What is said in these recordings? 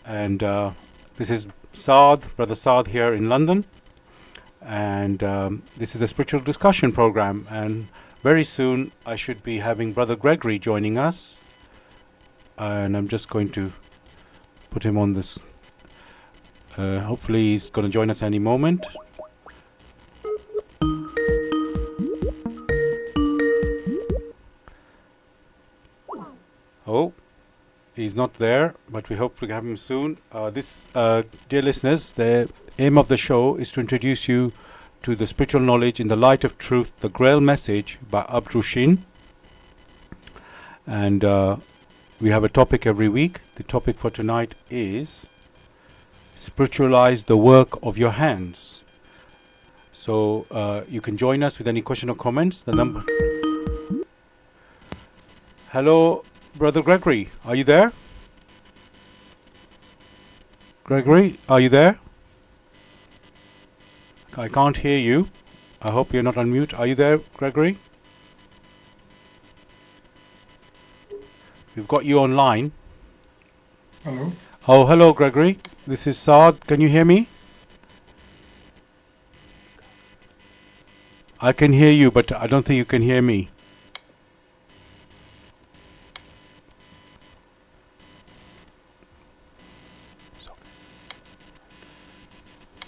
And this is Brother Saad here in London. And this is the Spiritual Discussion Program. And very soon I should be having Brother Gregory joining us. And I'm just going to put him on this. Hopefully he's going to join us any moment. Oh, he's not there, but we hope to have him soon. Dear listeners, the aim of the show is to introduce you to the spiritual knowledge in the light of truth, the Grail message by Abdrushin. And we have a topic every week. The topic for tonight is Spiritualize the work of your hands. So you can join us with any question or comments. The number. Hello, Brother Gregory, are you there? Gregory, are you there? I can't hear you. I hope you're not on mute. Are you there, Gregory? We've got you online. Hello. Oh, hello, Gregory. This is Saad. Can you hear me? I can hear you, but I don't think you can hear me.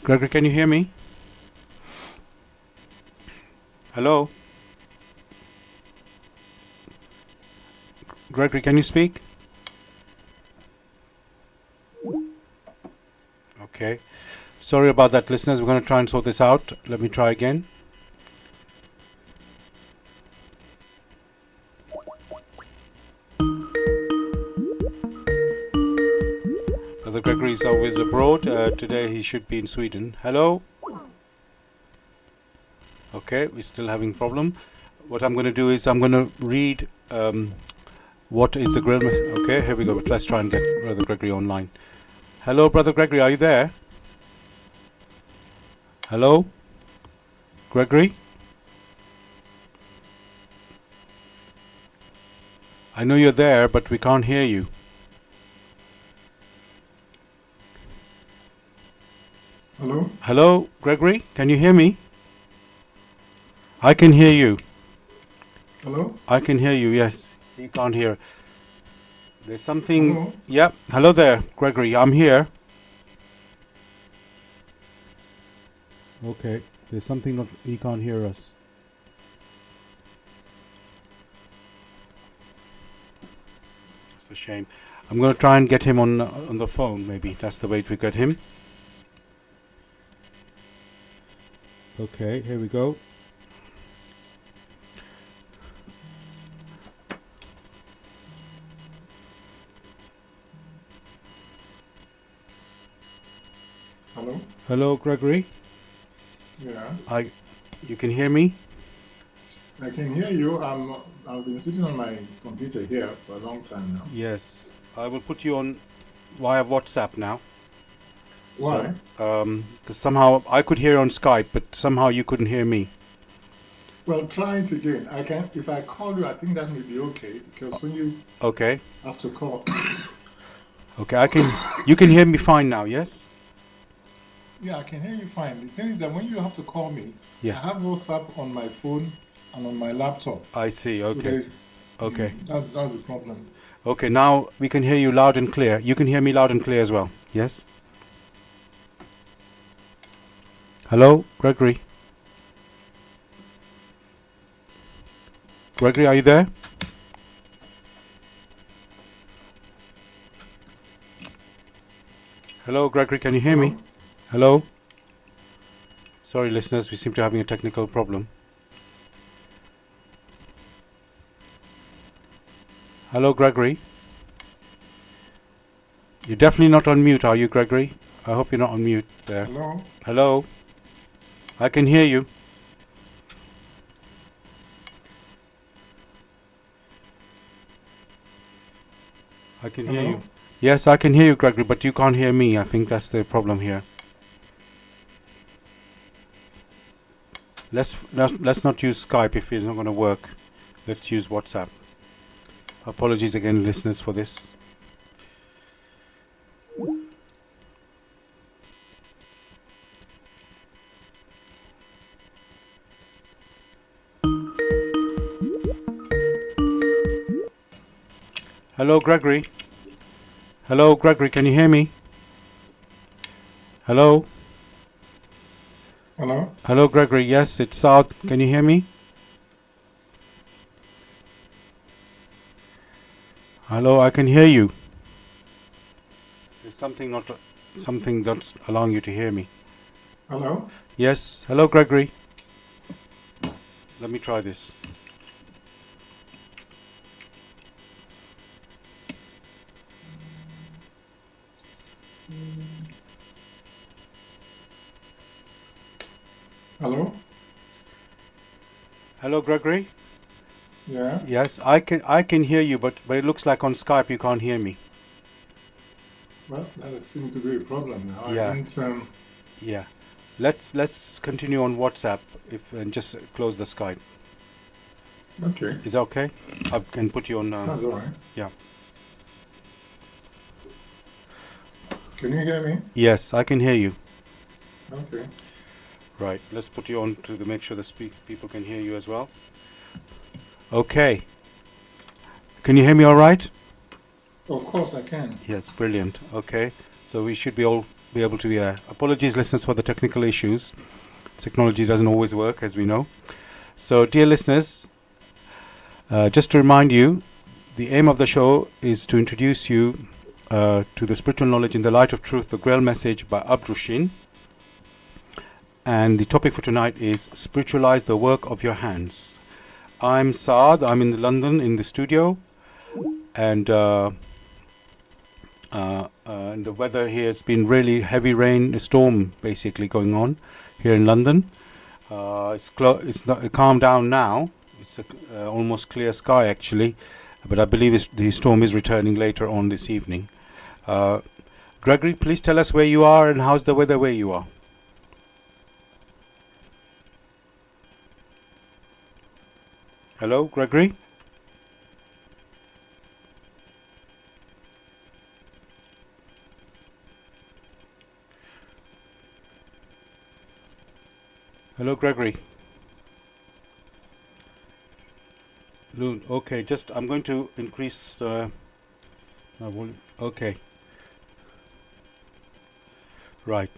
Gregory, can you hear me? Hello? Gregory, can you speak? Okay. Sorry about that, listeners. We're going to try and sort this out. Let me try again. Brother Gregory is always abroad. Today he should be in Sweden. Hello? Okay, we're still having problem. What I'm going to do is I'm going to read what is the grail. Okay, here we go. Let's try and get Brother Gregory online. Hello, Brother Gregory, are you there? Hello? Gregory? I know you're there, but we can't hear you. Hello. Hello, Gregory, can you hear me? I can hear you. Hello. I can hear you, yes. You can't hear. There's something. Hello. Yep. Hello there, Gregory. I'm here. Okay. There's something not. He can't hear us. It's a shame. I'm going to try and get him on the phone. Maybe that's the way to get him. Okay. Here we go. Hello. Hello, Gregory. Yeah. You can hear me? I can hear you. I've been sitting on my computer here for a long time now. Yes. I will put you on via WhatsApp now. Why? So, because somehow I could hear on Skype, but somehow you couldn't hear me. Well, try it again. I can. If I call you, I think that may be okay because when you Okay. have to call. Okay. You can hear me fine now. Yes. Yeah, I can hear you fine. The thing is that when you have to call me, Yeah. I have WhatsApp on my phone and on my laptop. I see. Okay. So Okay. that's the problem. Okay. Now we can hear you loud and clear. You can hear me loud and clear as well. Yes. Hello, Gregory. Gregory, are you there? Hello, Gregory. Can you hear me? Hello? Sorry, listeners, we seem to be having a technical problem. Hello, Gregory. You're definitely not on mute, are you, Gregory? I hope you're not on mute there. Hello. Hello? I can hear you. I can hear you. Yes, I can hear you, Gregory, but you can't hear me. I think that's the problem here. Let's not use Skype if it's not going to work. Let's use WhatsApp. Apologies again, listeners, for this. Hello, Gregory. Hello, Gregory, can you hear me? Hello? Hello? Hello, Gregory. Yes, it's Saad. Can you hear me? Hello, I can hear you. There's something that's allowing you to hear me. Hello? Yes. Hello, Gregory. Let me try this. Hello? Hello, Gregory. Yeah? Yes, I can hear you, but it looks like on Skype you can't hear me. Well, that seems to be a problem now. Yeah. I can't. Yeah. Let's continue on WhatsApp and just close the Skype. Okay, Is that okay? I can put you on. that's all right. Yeah. Can you hear me? Yes, I can hear you. Okay. Right. Let's put you on to make sure the people can hear you as well. Okay. Can you hear me all right? Of course I can. Yes, brilliant. Okay. So we should be able to. Apologies, listeners, for the technical issues. Technology doesn't always work, as we know. So, dear listeners, just to remind you, the aim of the show is to introduce you to the spiritual knowledge in the light of truth, the Grail message by Abdushin. And the topic for tonight is Spiritualize the work of your hands. I'm Saad. I'm in London in the studio, and the weather here has been really heavy rain, a storm basically going on here in London. It's not calmed down now. It's almost clear sky actually, but I believe the storm is returning later on this evening. Gregory, please tell us where you are and how's the weather where you are. Hello, Gregory? Hello, Gregory. Okay, I'm going to increase my volume. Okay. Right.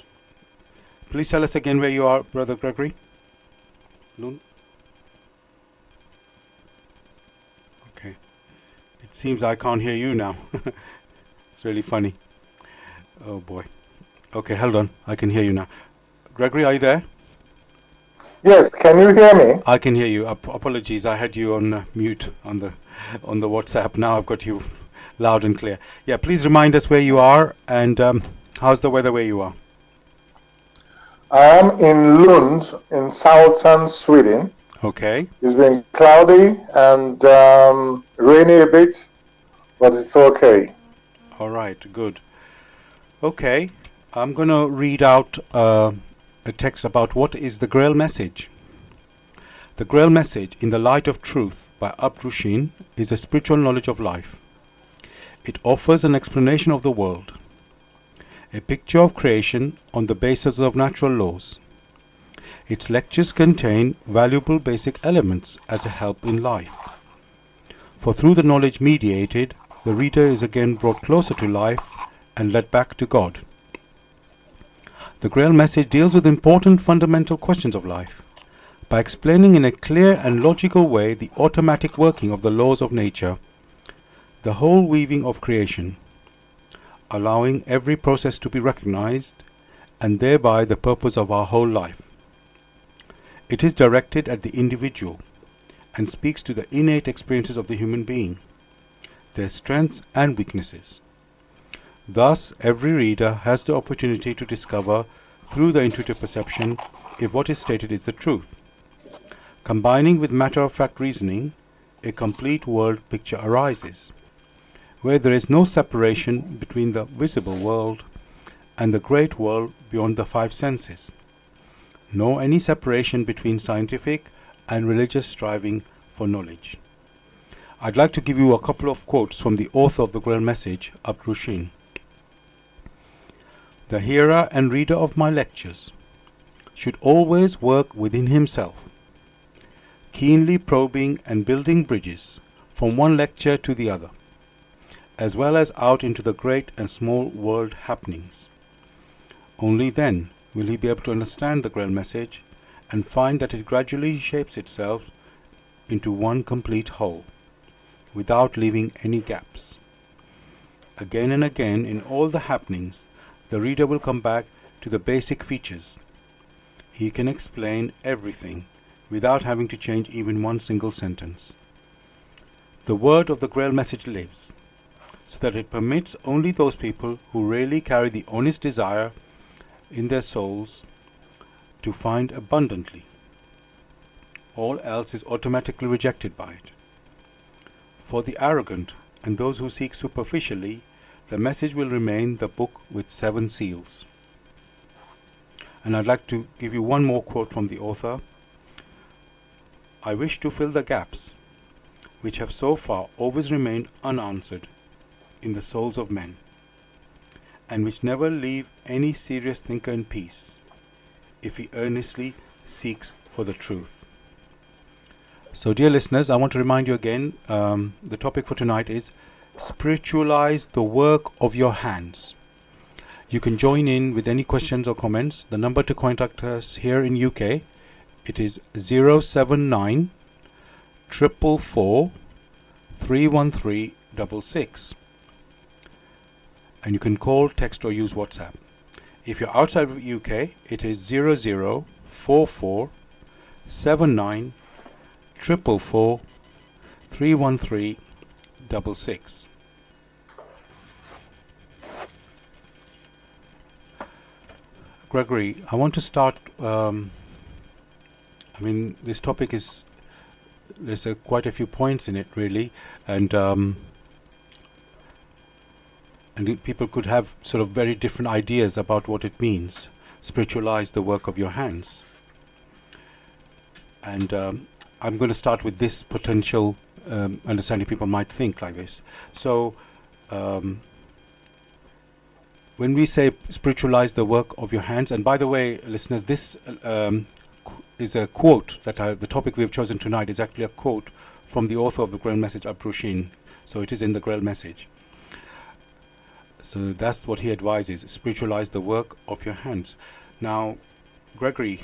Please tell us again where you are, Brother Gregory. Loon? Okay. It seems I can't hear you now. It's really funny. Oh boy. Okay, hold on. I can hear you now. Gregory, are you there? Yes, can you hear me? I can hear you. Apologies, I had you on mute on the WhatsApp. Now I've got you loud and clear. Yeah, please remind us where you are and how's the weather where you are? I am in Lund in southern Sweden. Okay. It's been cloudy and rainy a bit, but it's okay. All right, good. Okay, I'm going to read out a text about what is the Grail message. The Grail message in the light of truth by Abdushin is a spiritual knowledge of life. It offers an explanation of the world, a picture of creation on the basis of natural laws. Its lectures contain valuable basic elements as a help in life. For through the knowledge mediated, the reader is again brought closer to life and led back to God. The Grail message deals with important fundamental questions of life by explaining in a clear and logical way the automatic working of the laws of nature, the whole weaving of creation, allowing every process to be recognized, and thereby the purpose of our whole life. It is directed at the individual and speaks to the innate experiences of the human being, their strengths and weaknesses. Thus, every reader has the opportunity to discover through the intuitive perception if what is stated is the truth. Combining with matter-of-fact reasoning, a complete world picture arises, where there is no separation between the visible world and the great world beyond the five senses, nor any separation between scientific and religious striving for knowledge. I'd like to give you a couple of quotes from the author of the Grail message, Abdushin. The hearer and reader of my lectures should always work within himself, keenly probing and building bridges from one lecture to the other, as well as out into the great and small world happenings. Only then will he be able to understand the Grail message and find that it gradually shapes itself into one complete whole, without leaving any gaps. Again and again in all the happenings, the reader will come back to the basic features. He can explain everything without having to change even one single sentence. The word of the Grail message lives, so that it permits only those people who really carry the honest desire in their souls to find abundantly. All else is automatically rejected by it. For the arrogant and those who seek superficially, the message will remain the book with 7 seals. And I'd like to give you one more quote from the author. I wish to fill the gaps which have so far always remained unanswered in the souls of men, and which never leave any serious thinker in peace if he earnestly seeks for the truth. So, dear listeners, I want to remind you again, the topic for tonight is Spiritualize the work of your hands. You can join in with any questions or comments. The number to contact us here in UK, it is 079 444 31366. And you can call, text or use WhatsApp. If you're outside of the UK, it is 0044 79 444 31366. Gregory, I want to start. This topic is, there's quite a few points in it, really, and people could have sort of very different ideas about what it means. Spiritualize the work of your hands. And I'm going to start with this potential understanding. People might think like this. So, when we say spiritualize the work of your hands, and by the way, listeners, this is a quote that the topic we have chosen tonight is actually a quote from the author of the Grail message, Abrushin. So it is in the Grail message. So that's what he advises: spiritualize the work of your hands. Now, Gregory,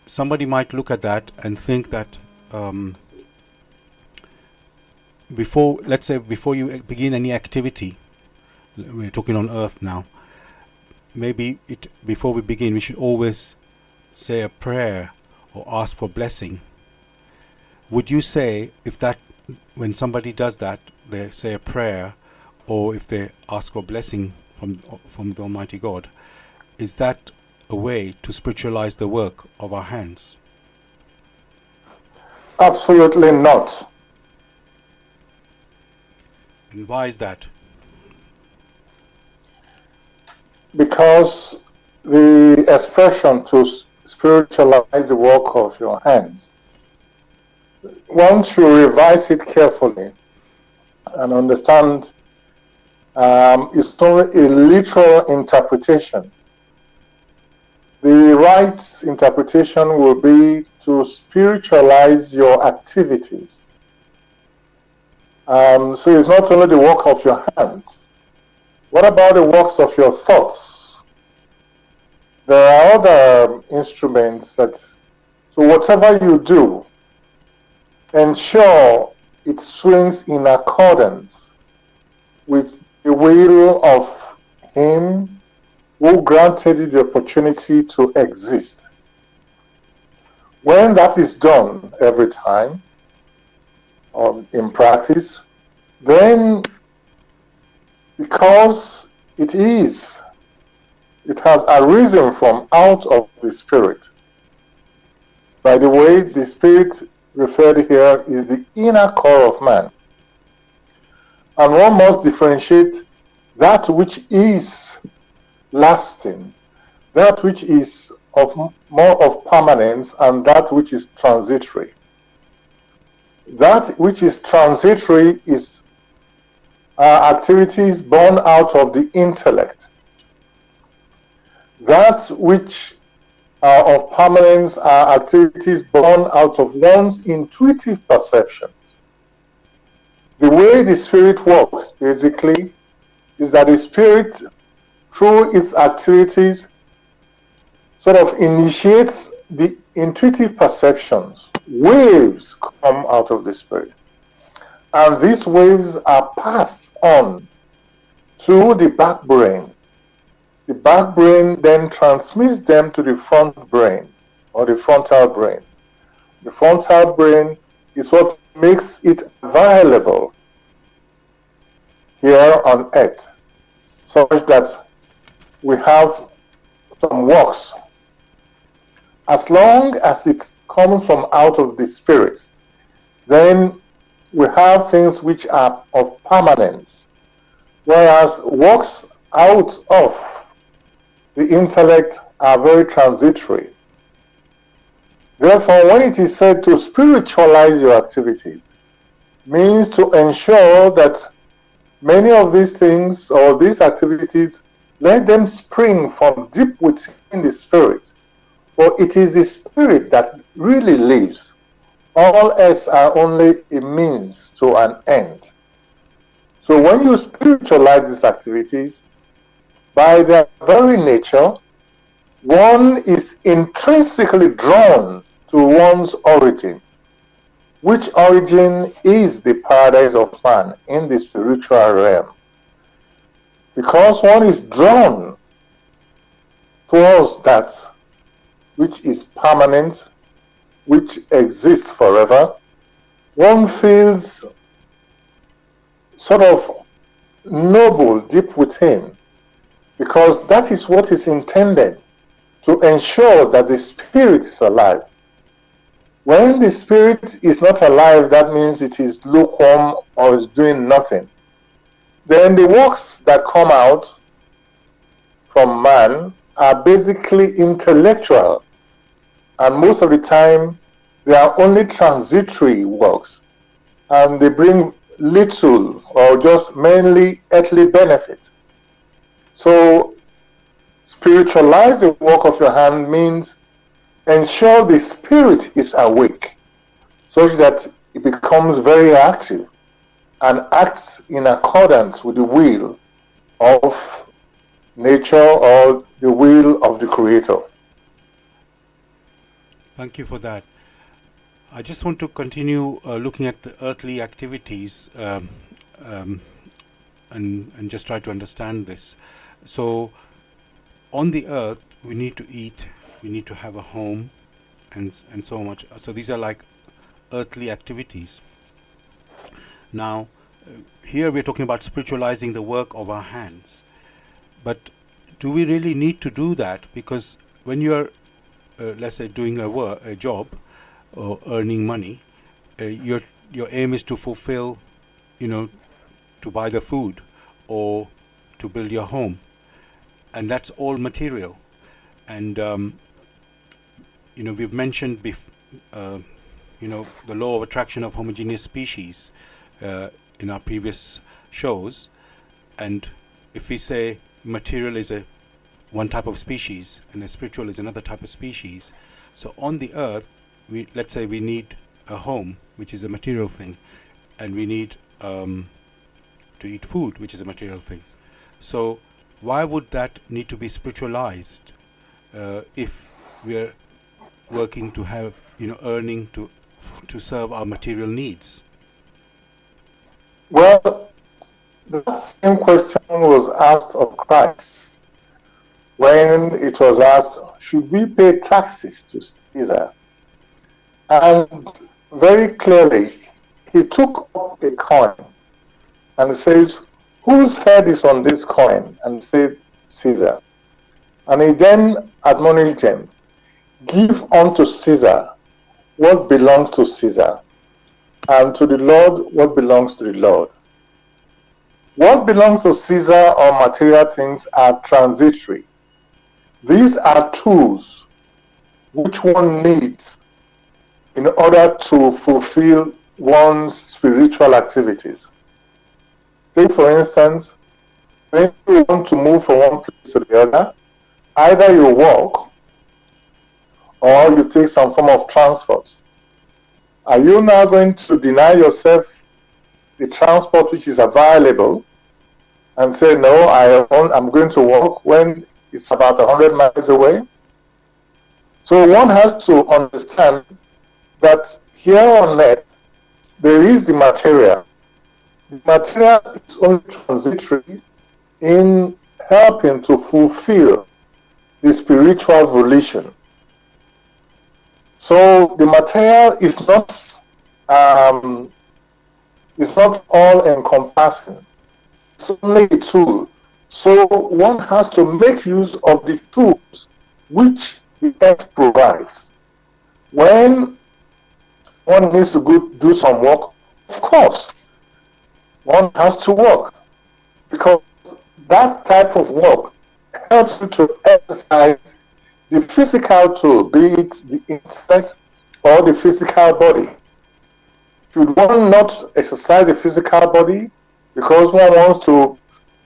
somebody might look at that and think that before you begin any activity, we're talking on earth now, before we begin, we should always say a prayer or ask for blessing. Would you say, if that, when somebody does that, they say a prayer, or if they ask for blessing from the Almighty God, is that a way to spiritualize the work of our hands? Absolutely not. And why is that? Because the expression to spiritualize the work of your hands, once you revise it carefully and understand, it's only a literal interpretation. The right interpretation will be to spiritualize your activities. So it's not only the work of your hands. What about the works of your thoughts? There are other instruments so whatever you do, ensure it swings in accordance with the will of Him who granted you the opportunity to exist. When that is done every time, in practice, then because it has arisen from out of the Spirit. By the way, the Spirit referred here is the inner core of man. And one must differentiate that which is lasting, that which is more of permanence, and that which is transitory. That which is transitory is activities born out of the intellect. That which are of permanence are activities born out of one's intuitive perception. The way the Spirit works, basically, is that the Spirit, through its activities, sort of initiates the intuitive perceptions. Waves come out of the Spirit. And these waves are passed on to the back brain. The back brain then transmits them to the front brain or the frontal brain. The frontal brain is what makes it available here on earth, such that we have some works. As long as it comes from out of the Spirit, then we have things which are of permanence, whereas works out of the intellect are very transitory. Therefore, when it is said to spiritualize your activities, means to ensure that many of these things or these activities, let them spring from deep within the Spirit. For it is the Spirit that really lives. All else are only a means to an end. So when you spiritualize these activities, by their very nature, one is intrinsically drawn to one's origin, which origin is the paradise of man in the spiritual realm. Because one is drawn towards that which is permanent, which exists forever, one feels sort of noble deep within, because that is what is intended to ensure that the Spirit is alive. When the Spirit is not alive, that means it is lukewarm or is doing nothing. Then the works that come out from man are basically intellectual, and most of the time they are only transitory works, and they bring little or just mainly earthly benefit. So spiritualize the work of your hand means ensure the Spirit is awake, such that it becomes very active and acts in accordance with the will of nature or the will of the Creator. Thank you for that. I just want to continue looking at the earthly activities and just try to understand this. So on the earth, we need to eat, we need to have a home, and so much. So these are like earthly activities. Now, here we're talking about spiritualizing the work of our hands. But do we really need to do that? Because when you're, let's say, doing a job or earning money, your aim is to fulfill, to buy the food or to build your home. And that's all material. And, we've mentioned, the law of attraction of homogeneous species in our previous shows. And if we say material is one type of species and a spiritual is another type of species, so on the earth, let's say we need a home, which is a material thing, and we need to eat food, which is a material thing. So why would that need to be spiritualized if we're working to have, earning to serve our material needs? Well, that same question was asked of Christ when it was asked, should we pay taxes to Caesar? And very clearly, he took up a coin and says, whose head is on this coin? And said, Caesar. And he then admonished them, give unto Caesar what belongs to Caesar, and to the Lord what belongs to the Lord. What belongs to Caesar or material things are transitory. These are tools which one needs in order to fulfill one's spiritual activities. Take, for instance, when you want to move from one place to the other, either you walk or you take some form of transport. Are you now going to deny yourself the transport which is available and say, no, I'm going to walk when it's about 100 miles away. So one has to understand that here on earth, there is the material. The material is only transitory in helping to fulfill the spiritual volition. So the material is not all encompassing. It's only a tool. So one has to make use of the tools which the earth provides. When one needs to go do some work, of course, one has to work, because that type of work helps you to exercise the physical tool, be it the intellect or the physical body. Should one not exercise the physical body because one wants to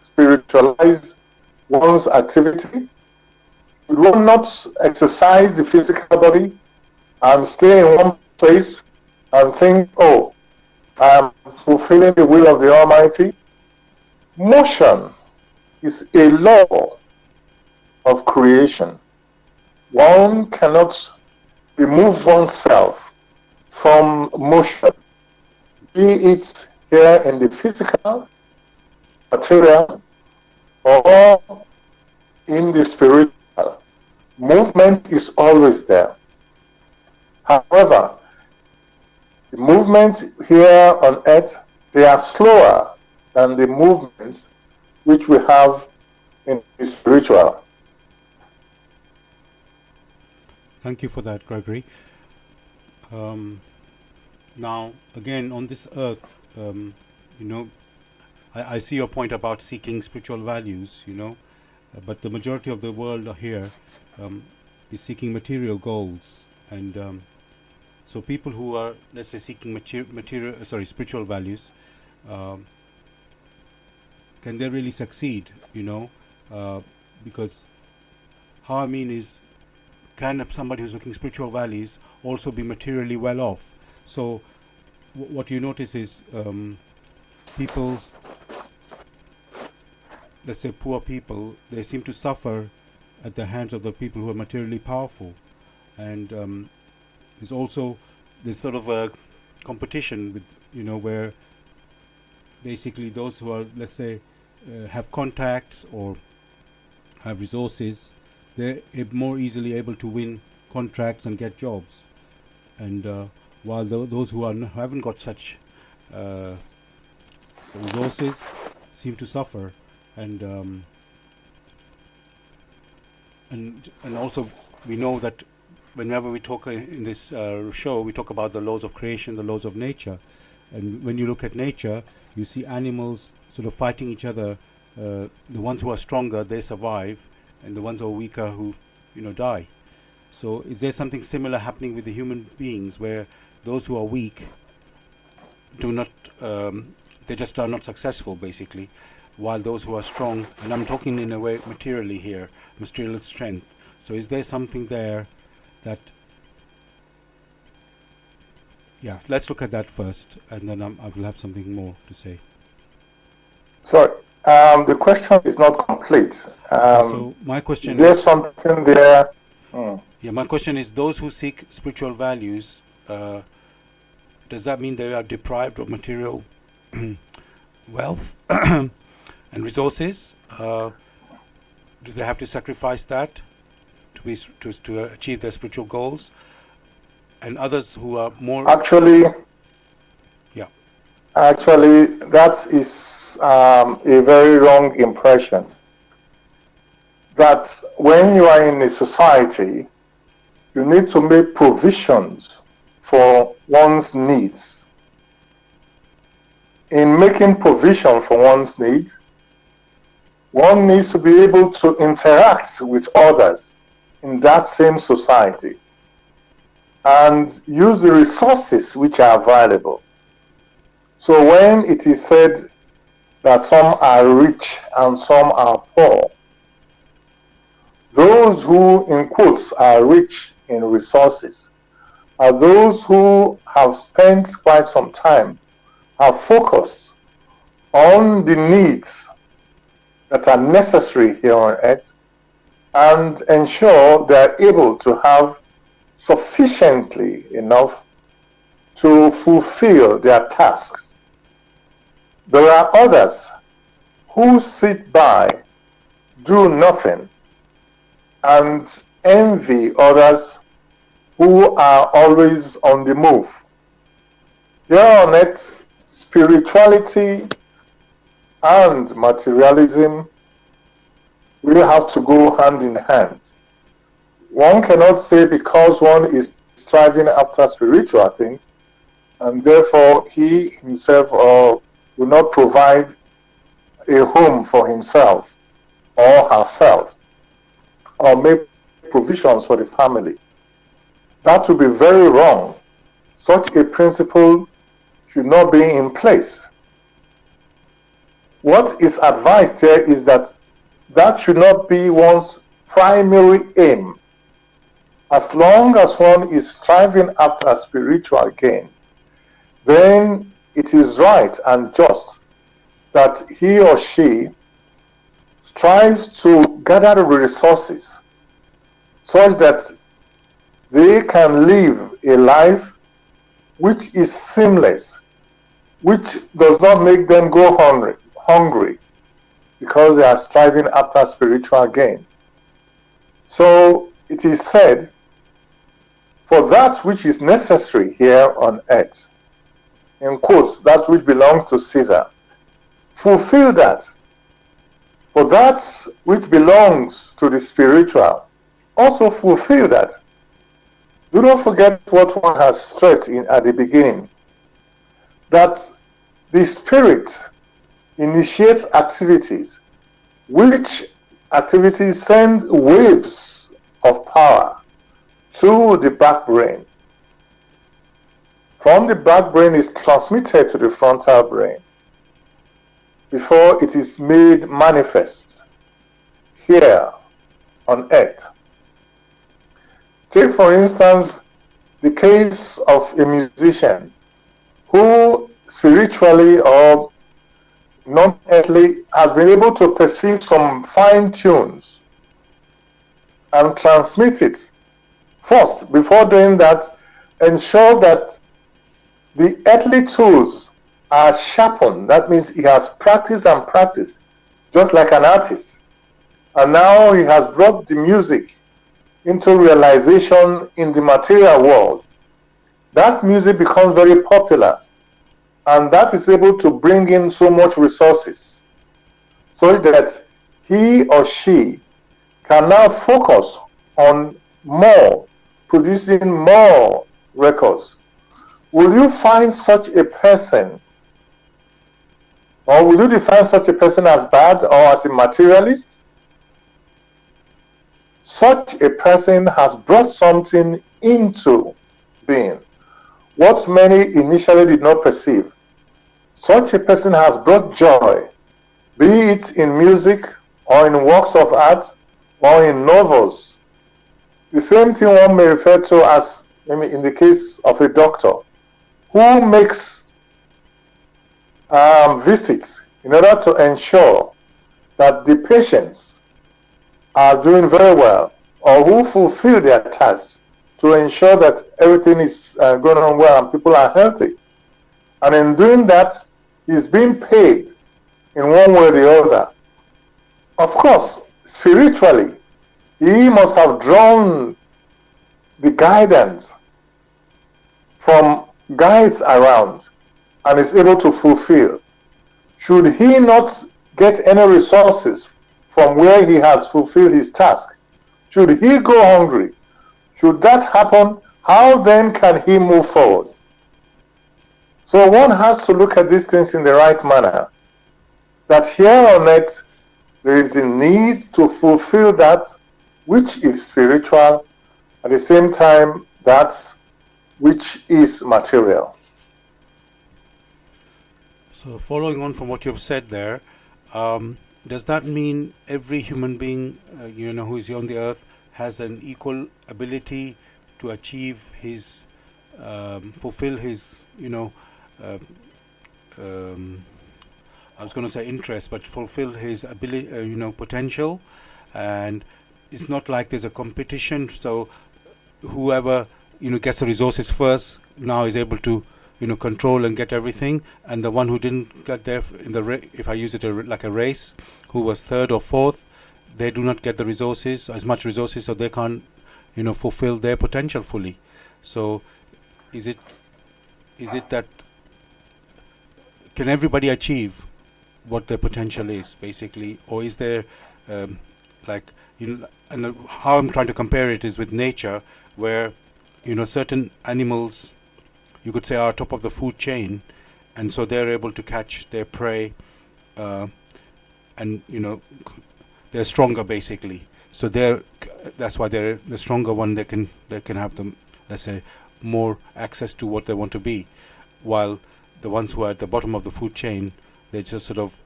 spiritualize one's activity? Should one not exercise the physical body and stay in one place and think, oh, I am fulfilling the will of the Almighty? Motion is a law of creation. One cannot remove oneself from motion, be it here in the physical, material, or in the spiritual. Movement is always there. However, the movements here on earth, they are slower than the movements which we have in the spiritual. Thank you for that, Gregory. Now, again, on this earth, I see your point about seeking spiritual values, but the majority of the world here is seeking material goals. And so people who are, let's say, seeking spiritual values, can they really succeed, because how I mean is, can somebody who's looking spiritual values also be materially well off? So what you notice is people, let's say poor people, they seem to suffer at the hands of the people who are materially powerful. And there's also this sort of a competition with, where basically those who are, let's say, have contacts or have resources, they're more easily able to win contracts and get jobs. And while those who haven't got such resources seem to suffer. And also we know that whenever we talk in this show, we talk about the laws of creation, the laws of nature. And when you look at nature, you see animals sort of fighting each other. The ones who are stronger, they survive, and the ones who are weaker, who die. So is there something similar happening with the human beings, where those who are weak do not, they just are not successful, basically, while those who are strong, and I'm talking in a way materially here, material strength. So is there something there that, let's look at that first, and then I will have something more to say. Sorry, the question is not complete. So my question is there something there? Yeah, my question is, those who seek spiritual values, does that mean they are deprived of material wealth and resources? Do they have to sacrifice that to achieve their spiritual goals? And others who are more... Actually, that is a very wrong impression. That when you are in a society, you need to make provisions for one's needs. In making provision for one's needs, one needs to be able to interact with others in that same society and use the resources which are available. So when it is said that some are rich and some are poor, those who, in quotes, are rich in resources are those who have spent quite some time have focused on the needs that are necessary here on earth and ensure they are able to have sufficiently enough to fulfill their tasks. There are others who sit by, do nothing, and envy others who are always on the move. Here on earth, spirituality and materialism will have to go hand in hand. One cannot say because one is striving after spiritual things, and therefore he himself will not provide a home for himself or herself, or make provisions for the family. That would be very wrong. Such a principle should not be in place. What is advised here is that that should not be one's primary aim. As long as one is striving after spiritual gain, then it is right and just that he or she strives to gather the resources such that they can live a life which is seamless, which does not make them go hungry because they are striving after spiritual gain. So it is said, for that which is necessary here on earth, in quotes, that which belongs to Caesar, fulfill that. For that which belongs to the spiritual, also fulfill that. Do not forget what one has stressed at the beginning, that the spirit initiates activities, which activities send waves of power to the back brain. From the back brain is transmitted to the frontal brain before it is made manifest here on earth. Take, for instance, the case of a musician who spiritually or non-earthly has been able to perceive some fine tunes and transmit it. First, before doing that, ensure that the earthly tools are sharpened. That means he has practiced and practiced, just like an artist. And now he has brought the music into realization in the material world. That music becomes very popular, and that is able to bring in so much resources so that he or she can now focus on more, producing more records. Will you find such a person, or will you define such a person as bad or as a materialist? Such a person has brought something into being, what many initially did not perceive. Such a person has brought joy, be it in music or in works of art or in novels. The same thing one may refer to as, maybe in the case of a doctor who makes visits in order to ensure that the patients are doing very well, or who fulfill their tasks to ensure that everything is going on well and people are healthy. And in doing that, he's being paid in one way or the other. Of course, spiritually, he must have drawn the guidance from guides around and is able to fulfill. Should he not get any resources from where he has fulfilled his task? Should he go hungry? Should that happen, how then can he move forward? So one has to look at these things in the right manner. That here on earth, there is the need to fulfill that which is spiritual, at the same time, that which is material. So, following on from what you've said there, does that mean every human being, who is here on the earth, has an equal ability to achieve his, fulfill his, I was going to say interest, but fulfill his ability, potential. And it's not like there's a competition. So whoever gets the resources first now is able to control and get everything, and the one who didn't get there in the if I use it like a race, who was third or fourth, they do not get the resources, as much resources, so they can't fulfill their potential fully. So is it that can everybody achieve what their potential is, basically, or is there like and how I'm trying to compare it is with nature, where certain animals, you could say, are top of the food chain, and so they're able to catch their prey, and they're stronger, basically. So that's why they're the stronger one. They can have them, let's say, more access to what they want to be, while the ones who are at the bottom of the food chain, they're just sort of,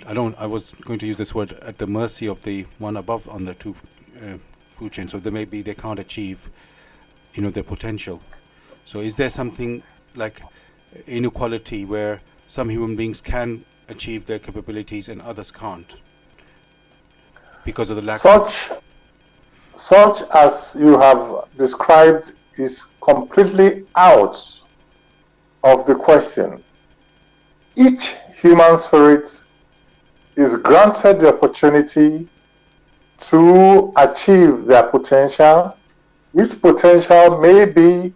I was going to use this word, at the mercy of the one above on the two food chain. So they can't achieve their potential. So is there something like inequality where some human beings can achieve their capabilities and others can't because of the lack such as you have described is completely out of the question. Each human spirit is granted the opportunity to achieve their potential, which potential may be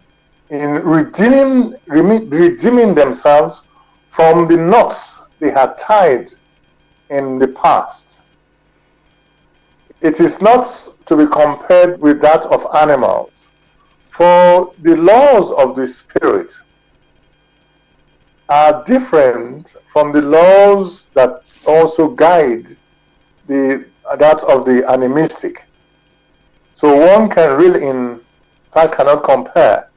in redeeming themselves from the knots they had tied in the past. It is not to be compared with that of animals, for the laws of the spirit are different from the laws that also guide that of the animistic. So one can really, in fact, cannot compare.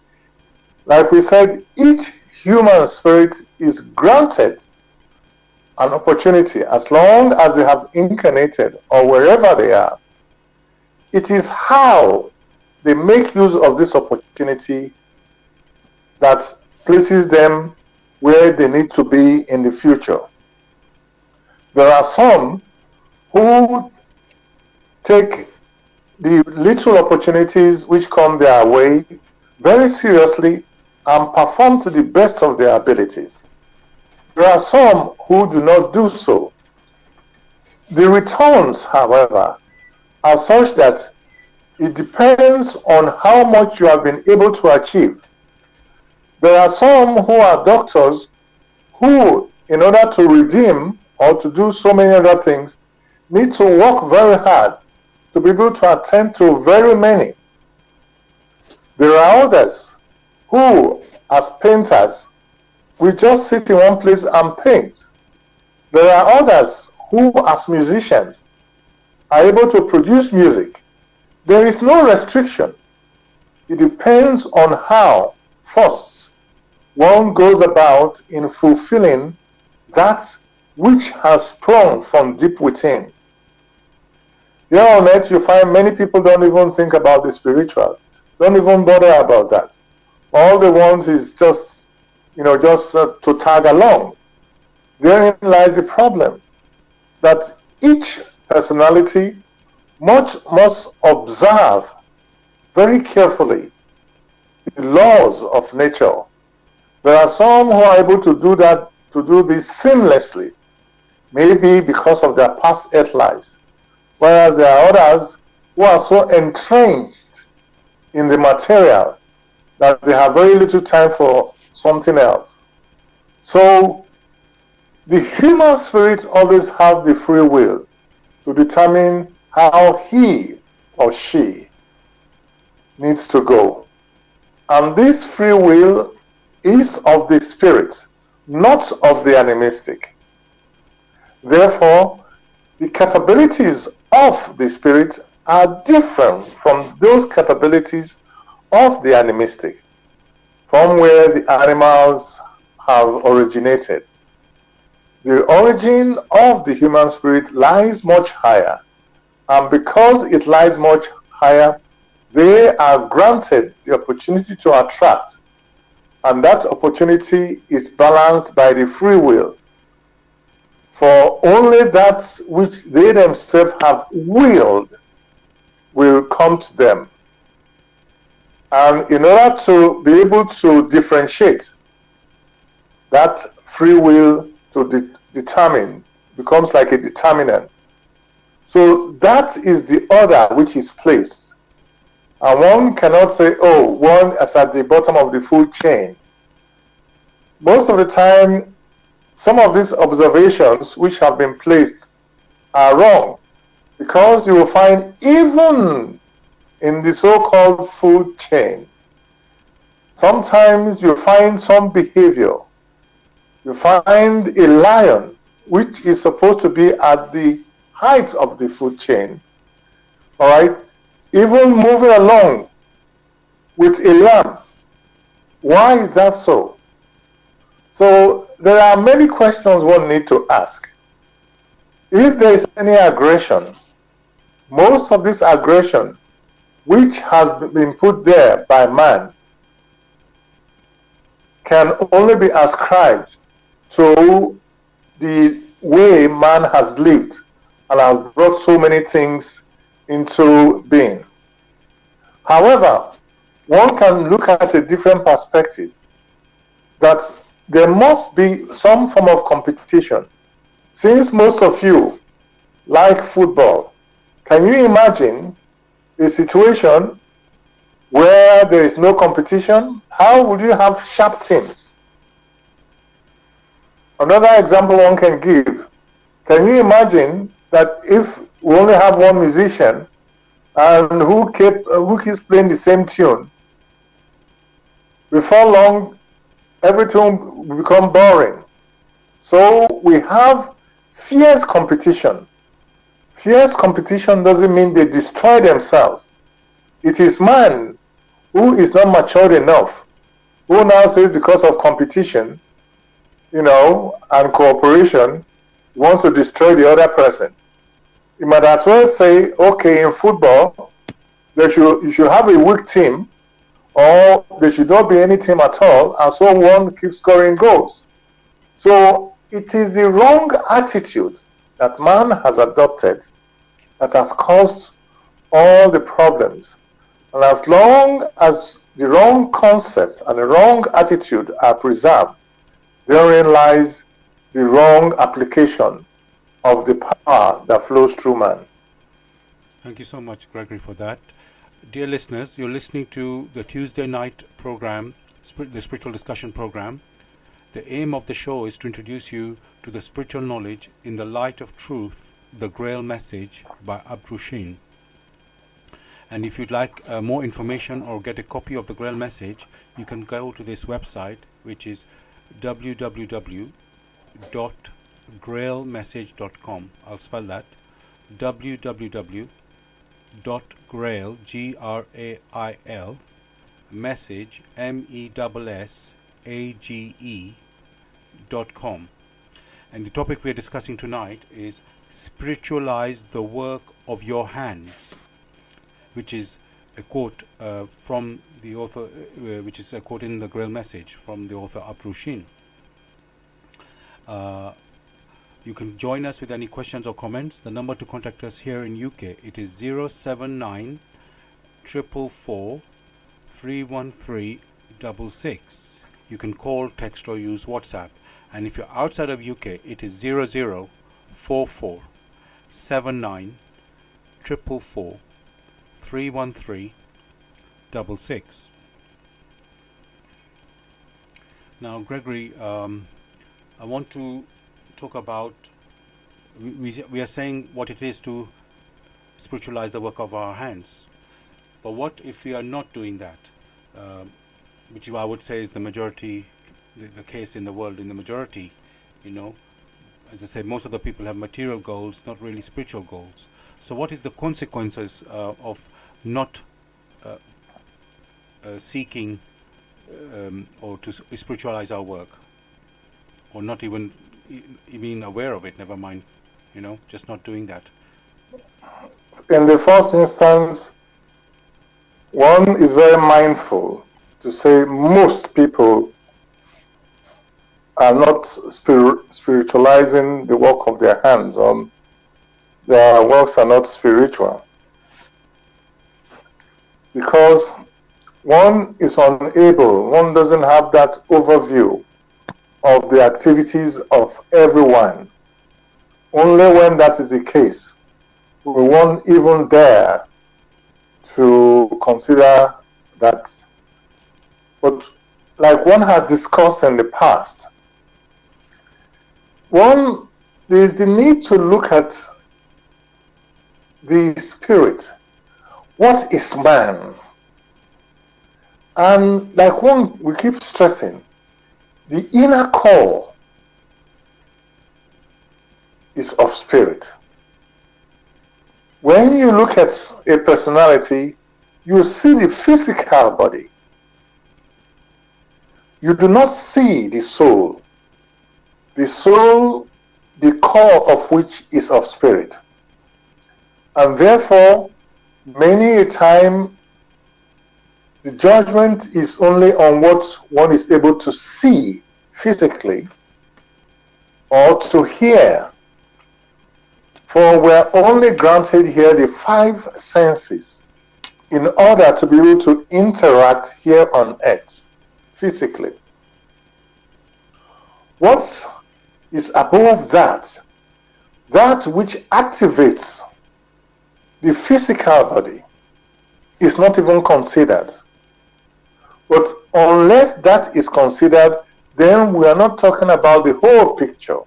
Like we said, each human spirit is granted an opportunity as long as they have incarnated or wherever they are. It is how they make use of this opportunity that places them where they need to be in the future. There are some who take the little opportunities which come their way very seriously and perform to the best of their abilities. There are some who do not do so. The returns, however, are such that it depends on how much you have been able to achieve. There are some who are doctors who, in order to redeem or to do so many other things, need to work very hard to be able to attend to very many. There are others who, as painters, we just sit in one place and paint. There are others who, as musicians, are able to produce music. There is no restriction. It depends on how, first, one goes about in fulfilling that which has sprung from deep within. Here on earth, you find many people don't even think about the spiritual, don't even bother about that. All they want is just to tag along. Therein lies the problem, that each personality must observe very carefully the laws of nature. There are some who are able to do this seamlessly, maybe because of their past earth lives, whereas there are others who are so entrenched in the material that they have very little time for something else. So the human spirit always have the free will to determine how he or she needs to go. And this free will is of the spirit, not of the animistic. Therefore, the capabilities of the spirit are different from those capabilities of the animistic, from where the animals have originated. The origin of the human spirit lies much higher, and because it lies much higher, they are granted the opportunity to attract and that opportunity is balanced by the free will. For only that which they themselves have willed will come to them. And in order to be able to differentiate that free will to determine becomes like a determinant. So that is the order which is placed. And one cannot say, oh, one is at the bottom of the food chain. Most of the time, some of these observations which have been placed are wrong, because you will find even in the so-called food chain, sometimes you find some behavior. You find a lion, which is supposed to be at the height of the food chain, all right, even moving along with a lamb. Why is that so? So there are many questions one needs to ask. If there is any aggression, most of this aggression which has been put there by man can only be ascribed to the way man has lived and has brought so many things into being. However, one can look at a different perspective, that there must be some form of competition. Since most of you like football, can you imagine a situation where there is no competition? How would you have sharp teams? Another example one can give, can you imagine that if we only have one musician and who keeps playing the same tune, before long everything will become boring. So we have fierce competition. Fierce competition doesn't mean they destroy themselves. It is man who is not matured enough, who now says because of competition, and cooperation, wants to destroy the other person. You might as well say, okay, in football, you should have a weak team, or there should not be any team at all, and so one keeps scoring goals. So it is the wrong attitude that man has adopted that has caused all the problems. And as long as the wrong concepts and the wrong attitude are preserved, therein lies the wrong application of the power that flows through man. Thank you so much, Gregory, for that. Dear listeners, you're listening to the Tuesday night program, the Spiritual Discussion program. The aim of the show is to introduce you to the spiritual knowledge in the light of truth, the Grail message by Abdrusheen. And if you'd like more information or get a copy of the Grail message, you can go to this website, which is www.grailmessage.com. I'll spell that: www.grail, Grail, message, MESSAGE.com. And the topic we're discussing tonight is Spiritualize the work of your hands, which is a quote from the author, which is a quote in the Grail message from the author Abdrusheen. You can join us with any questions or comments. The number to contact us here in UK, it is 079 444 313 66. You can call, text or use WhatsApp. And if you're outside of UK, it is 0044 79 444 313 66. Now, Gregory, I want to talk about, we are saying what it is to spiritualize the work of our hands. But what if we are not doing that? Which I would say is the majority, the case in the world, in the majority, as I said, most of the people have material goals, not really spiritual goals. So what is the consequences of not seeking or to spiritualize our work, or not even aware of it, never mind, just not doing that? In the first instance, one is very mindful to say most people are not spiritualizing the work of their hands, or their works are not spiritual. Because one is unable, one doesn't have that overview of the activities of everyone. Only when that is the case will one even dare to consider that. But like one has discussed in the past, there is the need to look at the spirit. What is man? And like we keep stressing, the inner core is of spirit. When you look at a personality, you see the physical body. You do not see the soul. The soul, the core of which is of spirit. And therefore, many a time, the judgment is only on what one is able to see physically or to hear. For we are only granted here the 5 senses in order to be able to interact here on earth physically. What is above that? That which activates the physical body is not even considered. But unless that is considered, then we are not talking about the whole picture.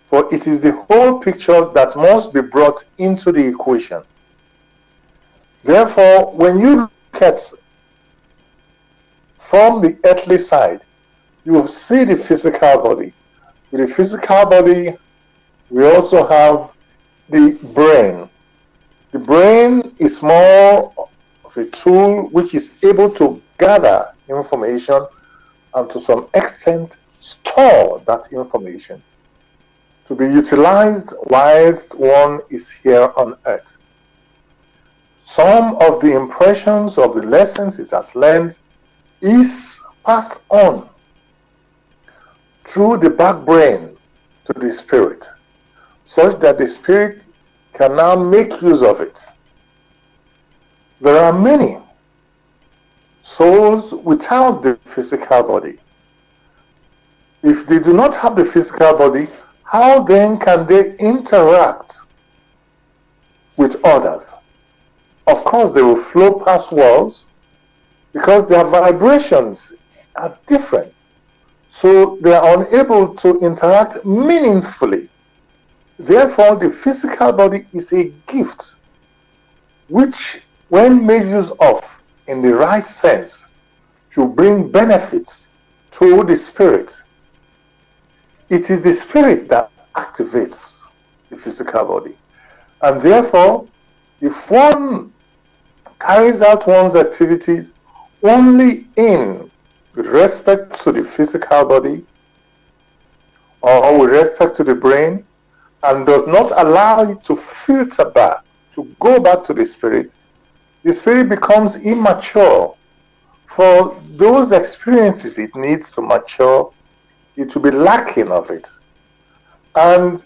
For it is the whole picture that must be brought into the equation. Therefore, when you look at from the earthly side, you see the physical body. With the physical body, we also have the brain. The brain is more of a tool which is able to gather information and to some extent store that information to be utilized whilst one is here on earth. Some of the impressions of the lessons it has learned is passed on through the back brain to the spirit, such that the spirit can now make use of it. There are many souls without the physical body. If they do not have the physical body, how then can they interact with others? Of course, they will flow past walls because their vibrations are different. So they are unable to interact meaningfully. Therefore, the physical body is a gift which, when made use of in the right sense, should bring benefits to the spirit. It is the spirit that activates the physical body. And therefore, if one carries out one's activities only with respect to the physical body or with respect to the brain, and does not allow it to filter back, to go back to the spirit becomes immature. For those experiences it needs to mature, it will be lacking of it. And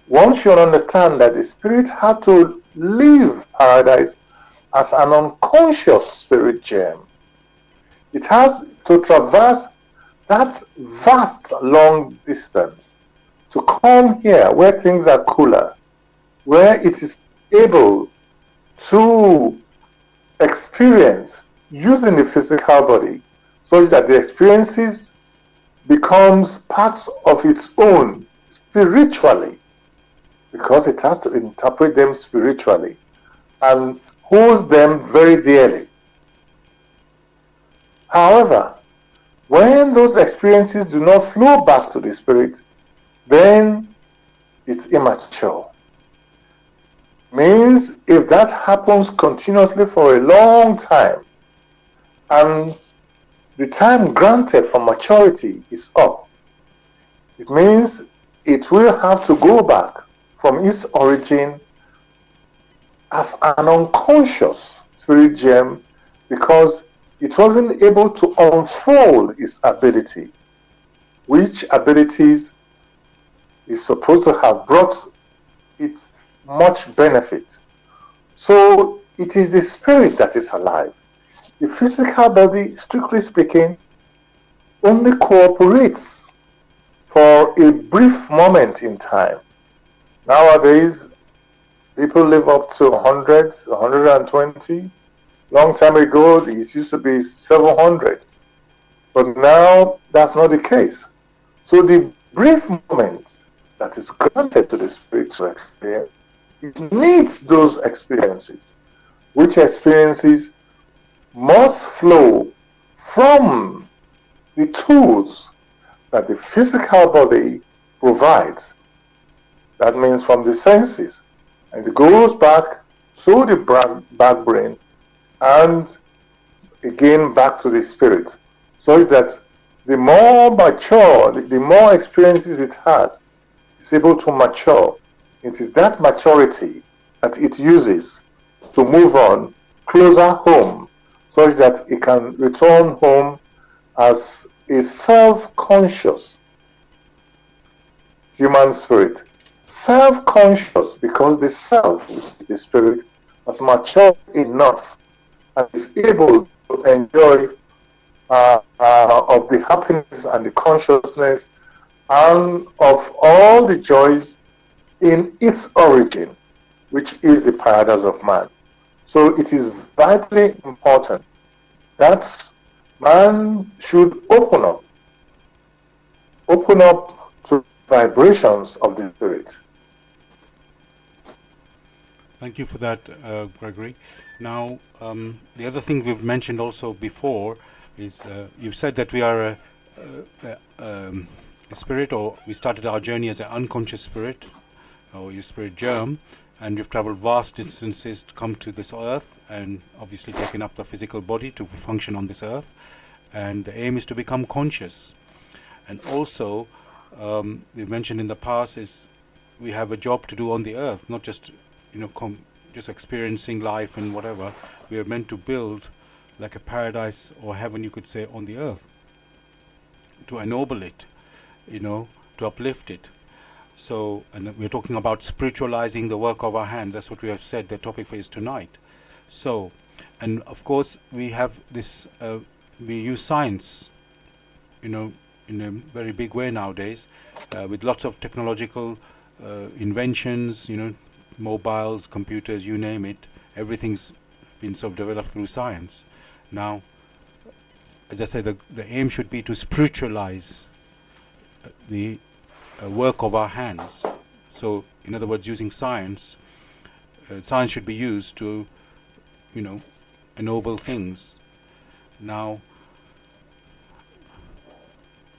one should understand that the spirit had to leave paradise as an unconscious spirit germ. It has to traverse that vast long distance to come here where things are cooler, where it is able to experience using the physical body such that the experiences becomes parts of its own spiritually, because it has to interpret them spiritually and holds them very dearly. However, when those experiences do not flow back to the spirit, then it's immature. Means if that happens continuously for a long time and the time granted for maturity is up, it means it will have to go back from its origin as an unconscious spirit germ, because it wasn't able to unfold its ability, which abilities is supposed to have brought it much benefit. So it is the spirit that is alive. The physical body, strictly speaking, only cooperates for a brief moment in time. Nowadays, people live up to 100, 120. Long time ago, it used to be 700. But now, that's not the case. So the brief moment that is granted to the spirit to experience, it needs those experiences, which experiences must flow from the tools that the physical body provides. That means from the senses. And it goes back to the back brain and again back to the spirit. So that the more mature, the more experiences it has, it's able to mature. It is that maturity that it uses to move on closer home, such that it can return home as a self-conscious human spirit. Self-conscious because the self, which is the spirit, has matured enough and is able to enjoy of the happiness and the consciousness and of all the joys in its origin, which is the paradise of man. So it is vitally important that man should open up to vibrations of the spirit. Thank you for that, Gregory. Now, the other thing we've mentioned also before is you've said that we are a spirit, or we started our journey as an unconscious spirit, or your spirit germ, and you've traveled vast distances to come to this earth, and obviously taken up the physical body to function on this earth, and the aim is to become conscious. And also, we've mentioned in the past is we have a job to do on the earth, not just just experiencing life and whatever. We are meant to build like a paradise or heaven, you could say, on the earth, to ennoble it, to uplift it. So, and we're talking about spiritualizing the work of our hands. That's what we have said the topic for is tonight. So, and of course we have this, we use science, in a very big way nowadays, with lots of technological inventions, mobiles, computers, you name it. Everything's been sort of developed through science. Now, as I said, the aim should be to spiritualize the work of our hands. So, in other words, using science, science should be used to, ennoble things. Now,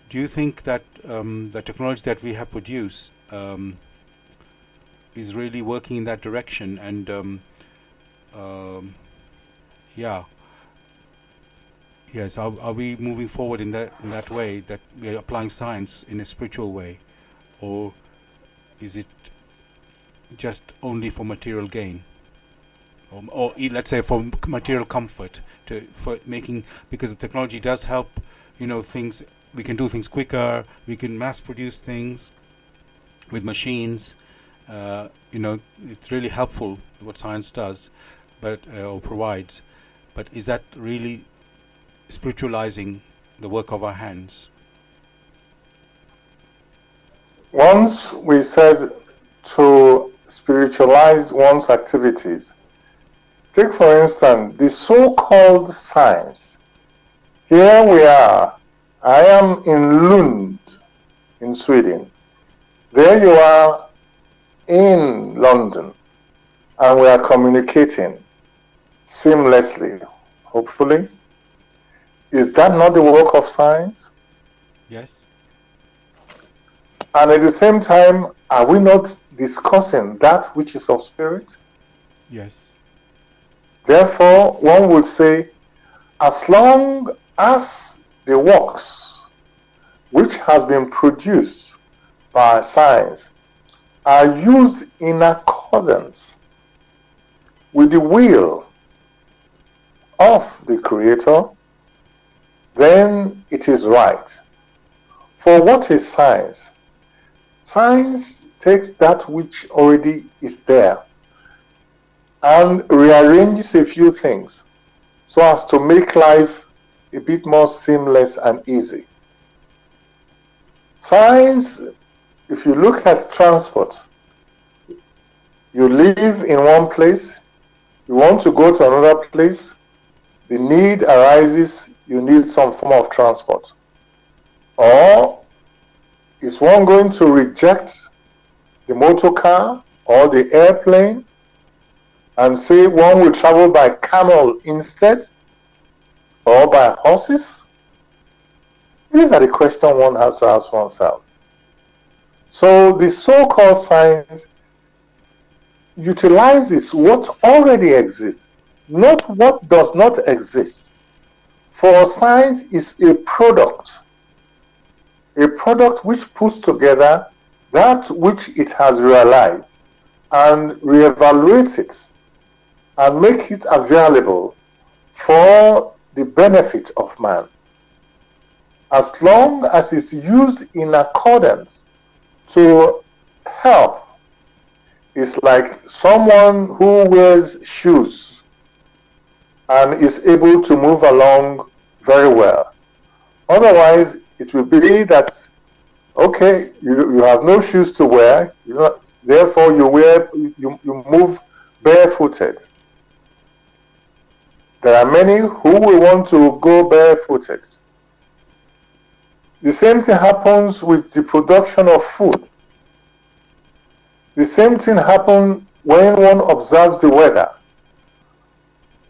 do you think that the technology that we have produced is really working in that direction? And yes, are we moving forward in that way, that we are applying science in a spiritual way, or is it just only for material gain, or let's say for material comfort, for making, because the technology does help, things. We can do things quicker. We can mass produce things with machines. It's really helpful what science does, but or provides. But is that really spiritualizing the work of our hands? Once we said to spiritualize one's activities, take for instance the so-called science. Here we are. I am in Lund, in Sweden. There you are in London, and we are communicating seamlessly, hopefully. Is that not the work of science? Yes. And at the same time, are we not discussing that which is of spirit? Yes. Therefore, one would say, as long as the works which has been produced by science are used in accordance with the will of the Creator, then it is right. For what is science? Science takes that which already is there and rearranges a few things so as to make life a bit more seamless and easy. Science, if you look at transport, you live in one place, you want to go to another place, the need arises, you need some form of transport. Or is one going to reject the motor car or the airplane and say one will travel by camel instead or by horses? These are the questions one has to ask oneself. So the so-called science utilizes what already exists, not what does not exist. For science is a product which puts together that which it has realized and reevaluates it and make it available for the benefit of man. As long as it's used in accordance to help, it's like someone who wears shoes and is able to move along very well. Otherwise, it will be that, okay, you have no shoes to wear, therefore you move barefooted. There are many who will want to go barefooted. The same thing happens with the production of food. The same thing happens when one observes the weather.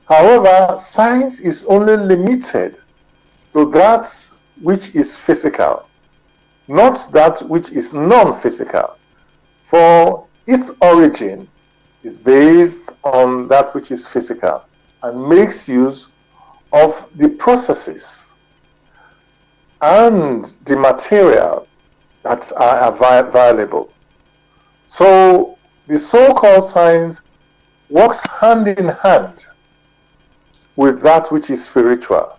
However, science is only limited to that which is physical, not that which is non-physical. For its origin is based on that which is physical and makes use of the processes and the material that are available. So the so-called science works hand in hand with that which is spiritual.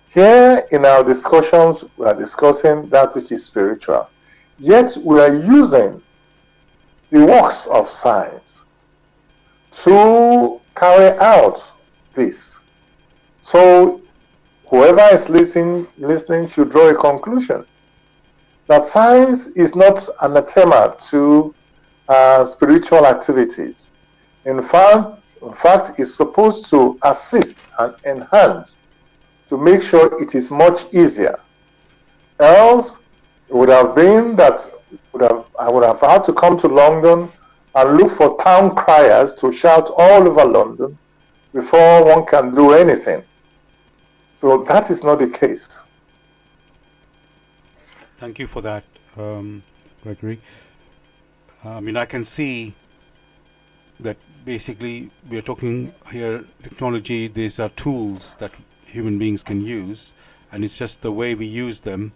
Here in our discussions, we are discussing that which is spiritual. Yet we are using the works of science to carry out this. So whoever is listening should draw a conclusion that science is not anathema to spiritual activities. In fact, it's supposed to assist and enhance to make sure it is much easier. Else, it would have been that I would have had to come to London and look for town criers to shout all over London before one can do anything. So that is not the case. Thank you for that, Gregory. I can see that basically we are talking here technology. These are tools that human beings can use, and it's just the way we use them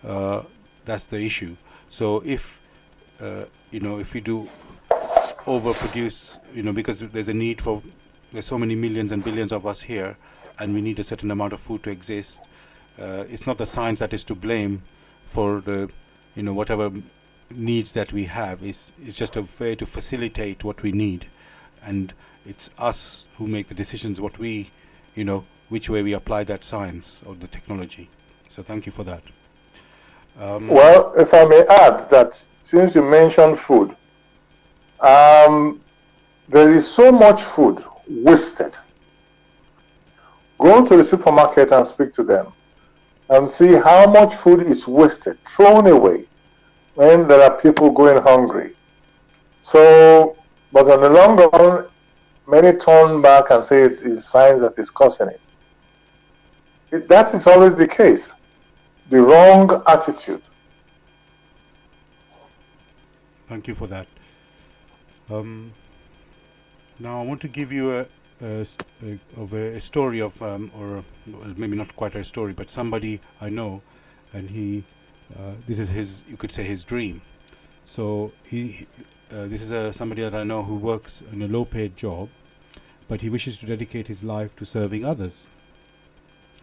that's the issue. So if if we do overproduce, because there's so many millions and billions of us here, and we need a certain amount of food to exist. It's not the science that is to blame for the whatever needs that we have. It's just a way to facilitate what we need, and it's us who make the decisions what we which way we apply that science or the technology. So thank you for that. Well, if I may add that since you mentioned food, there is so much food wasted. Go to the supermarket and speak to them and see how much food is wasted, thrown away, when there are people going hungry. So, but in the long run, many turn back and say it is science that is causing it. That is always the case. The wrong attitude. Thank you for that. Now I want to give you a story of, or maybe not quite a story, but somebody I know, and this is his, you could say, his dream. So this is somebody that I know who works in a low-paid job, but he wishes to dedicate his life to serving others,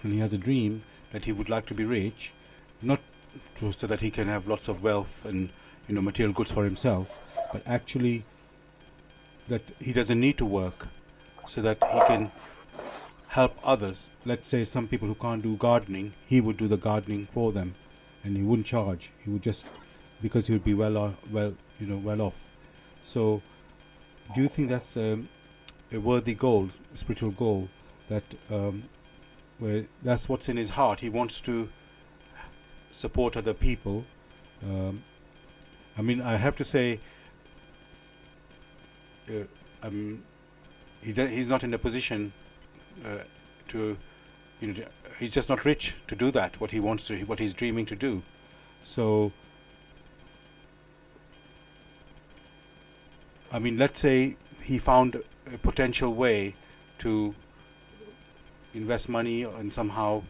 and he has a dream that he would like to be rich, not so that he can have lots of wealth and material goods for himself, but actually that he doesn't need to work, so that he can help others. Let's say some people who can't do gardening, he would do the gardening for them, and he wouldn't charge. He would just, because he would be well off. So, do you think that's a worthy goal, a spiritual goal, that where that's what's in his heart? He wants to support other people. I have to say, he's not in a position to, he's just not rich to do that. What he's dreaming to do. So, let's say he found a potential way to invest money and somehow,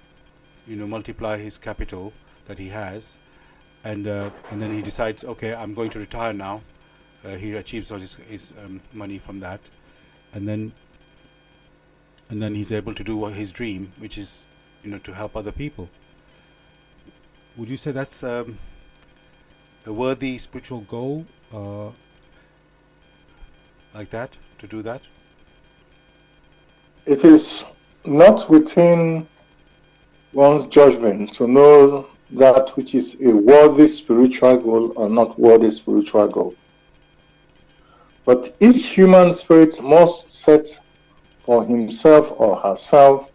multiply his capital that he has, and then he decides, okay, I'm going to retire now. He achieves all his money from that, and then he's able to do his dream, which is, to help other people. Would you say that's a worthy spiritual goal, like that, to do that? It is not within one's judgment to know that which is a worthy spiritual goal or not worthy spiritual goal. But each human spirit must set for himself or herself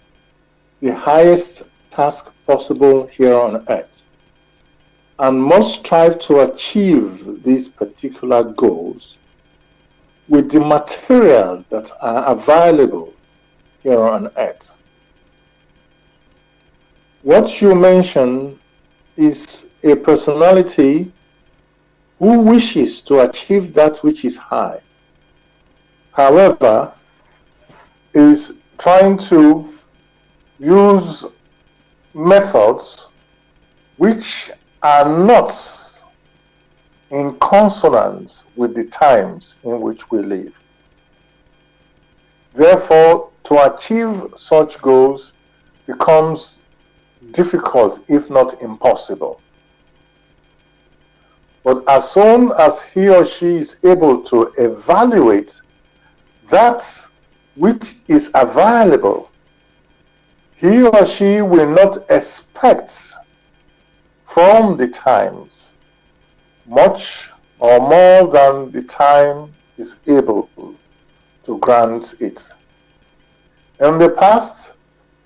the highest task possible here on earth, and must strive to achieve these particular goals with the materials that are available here on earth. What you mentioned is a personality who wishes to achieve that which is high, however, is trying to use methods which are not in consonance with the times in which we live. Therefore, to achieve such goals becomes difficult, if not impossible. But as soon as he or she is able to evaluate that which is available, he or she will not expect from the times much or more than the time is able to grant it. In the past,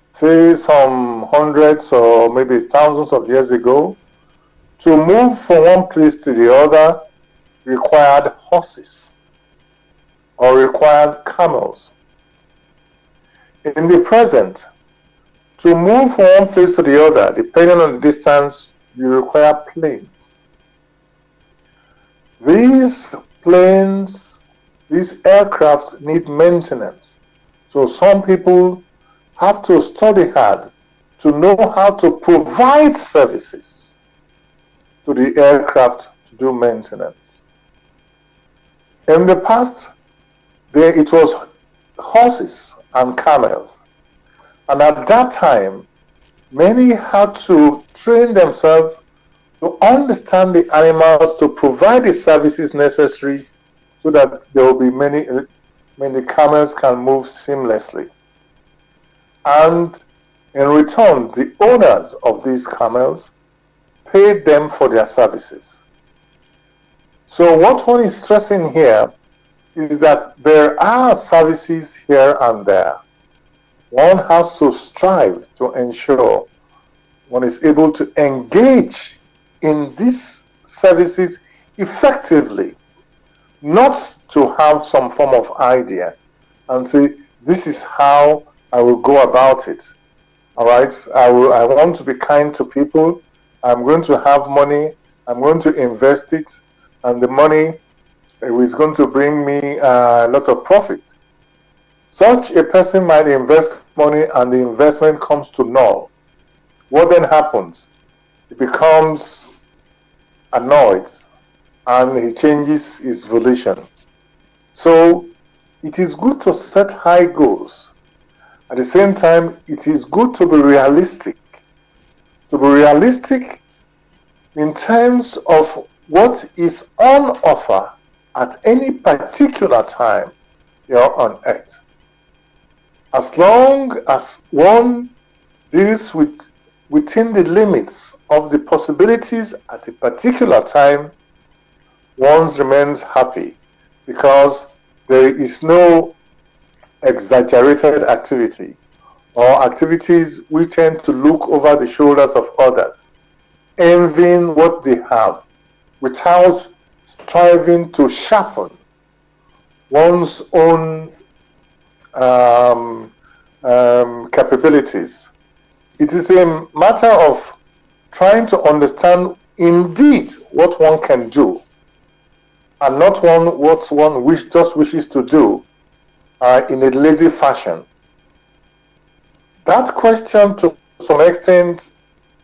say some hundreds or maybe thousands of years ago, to move from one place to the other required horses or required camels. In the present, to move from one place to the other, depending on the distance, you require planes. These planes, these aircraft need maintenance. So some people have to study hard to know how to provide services to the aircraft to do maintenance. In the past, it was horses and camels. And at that time, many had to train themselves to understand the animals, to provide the services necessary so that there will be many camels can move seamlessly. And in return, the owners of these camels paid them for their services. So what one is stressing here is that there are services here and there. One has to strive to ensure one is able to engage in these services effectively, not to have some form of idea and say, this is how I will go about it. All right, I want to be kind to people. I'm going to have money. I'm going to invest it, and the money is going to bring me a lot of profit. Such a person might invest money and the investment comes to null. What then happens? He becomes annoyed and he changes his volition. So it is good to set high goals. At the same time, it is good to be realistic to be realistic in terms of what is on offer at any particular time here on earth. As long as one deals within the limits of the possibilities at a particular time, one remains happy because there is no exaggerated activity or activities we tend to look over the shoulders of others, envying what they have without striving to sharpen one's own capabilities. It is a matter of trying to understand indeed what one can do and not what one just wishes to do in a lazy fashion. That question to some extent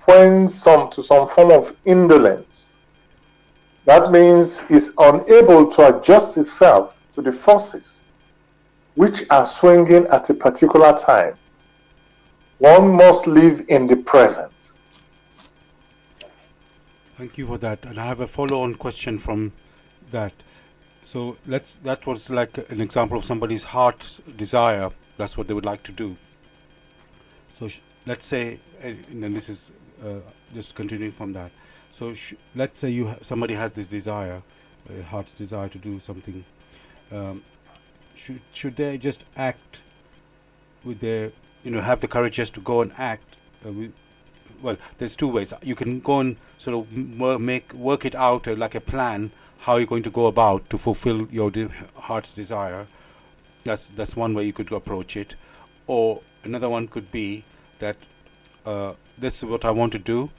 points to some form of indolence. That means it's unable to adjust itself to the forces which are swinging at a particular time. One must live in the present. Thank you for that. And I have a follow-on question from that. So that was like an example of somebody's heart's desire. That's what they would like to do. So let's say, and this is just continuing from that. So let's say somebody has this desire, heart's desire to do something. Should they just act with their, have the courage just to go and act? Well, there's two ways. You can go and sort of work it out like a plan, how you're going to go about to fulfill your heart's desire. That's one way you could approach it. Or another one could be that this is what I want to do.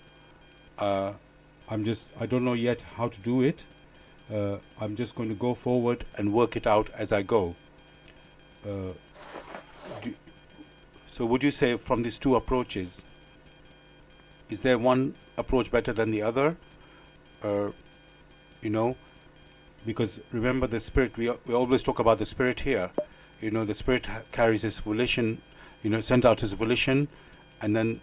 I don't know yet how to do it. I'm just going to go forward and work it out as I go. So would you say from these two approaches, is there one approach better than the other? Because remember the spirit, we always talk about the spirit here. The spirit carries his volition, sends out his volition, and then,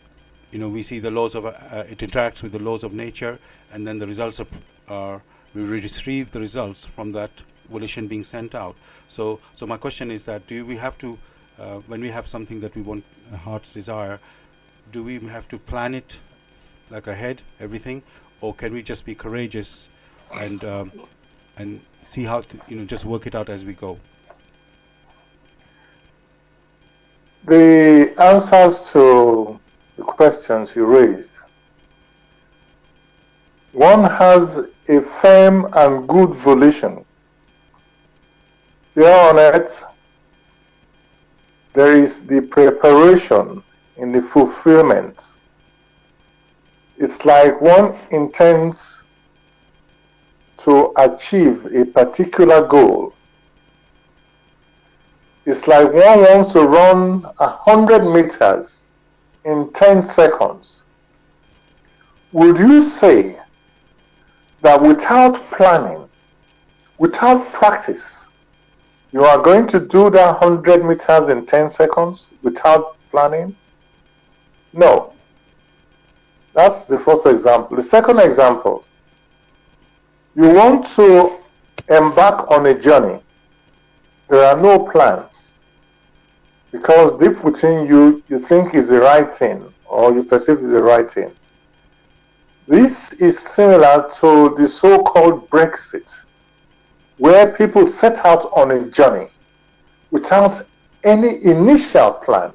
we see the laws of, it interacts with the laws of nature, and then the results are we receive the results from that volition being sent out. So my question is that, do we have to, when we have something that we want, a heart's desire, do we have to plan it like ahead, everything, or can we just be courageous and see how to, just work it out as we go? The answers to the questions you raised, one has a firm and good volition. Here on earth, there is the preparation in the fulfillment. It's like one intends to achieve a particular goal. It's like one wants to run 100 meters in 10 seconds. Would you say that without planning, without practice, you are going to do that 100 meters in 10 seconds without planning? No. That's the first example. The second example, you want to embark on a journey. There are no plans because deep within you, you think is the right thing or you perceive is the right thing. This is similar to the so-called Brexit, where people set out on a journey without any initial plan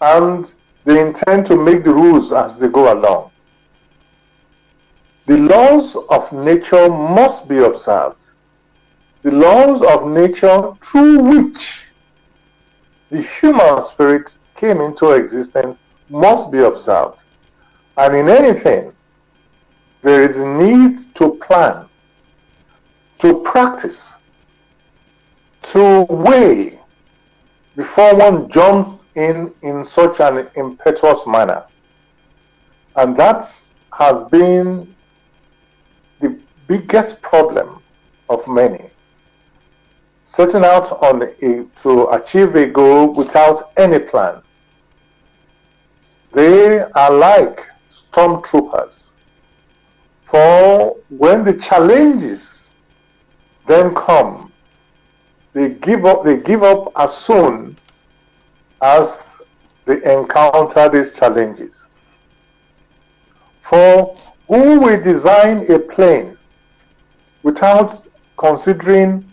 and they intend to make the rules as they go along. The laws of nature must be observed. The laws of nature through which the human spirit came into existence must be observed. And in anything, there is need to plan, to practice, to weigh before one jumps in such an impetuous manner. And that has been the biggest problem of many. Setting out to achieve a goal without any plan. They are like stormtroopers. For when the challenges then come, they give up as soon as they encounter these challenges. For who will design a plane without considering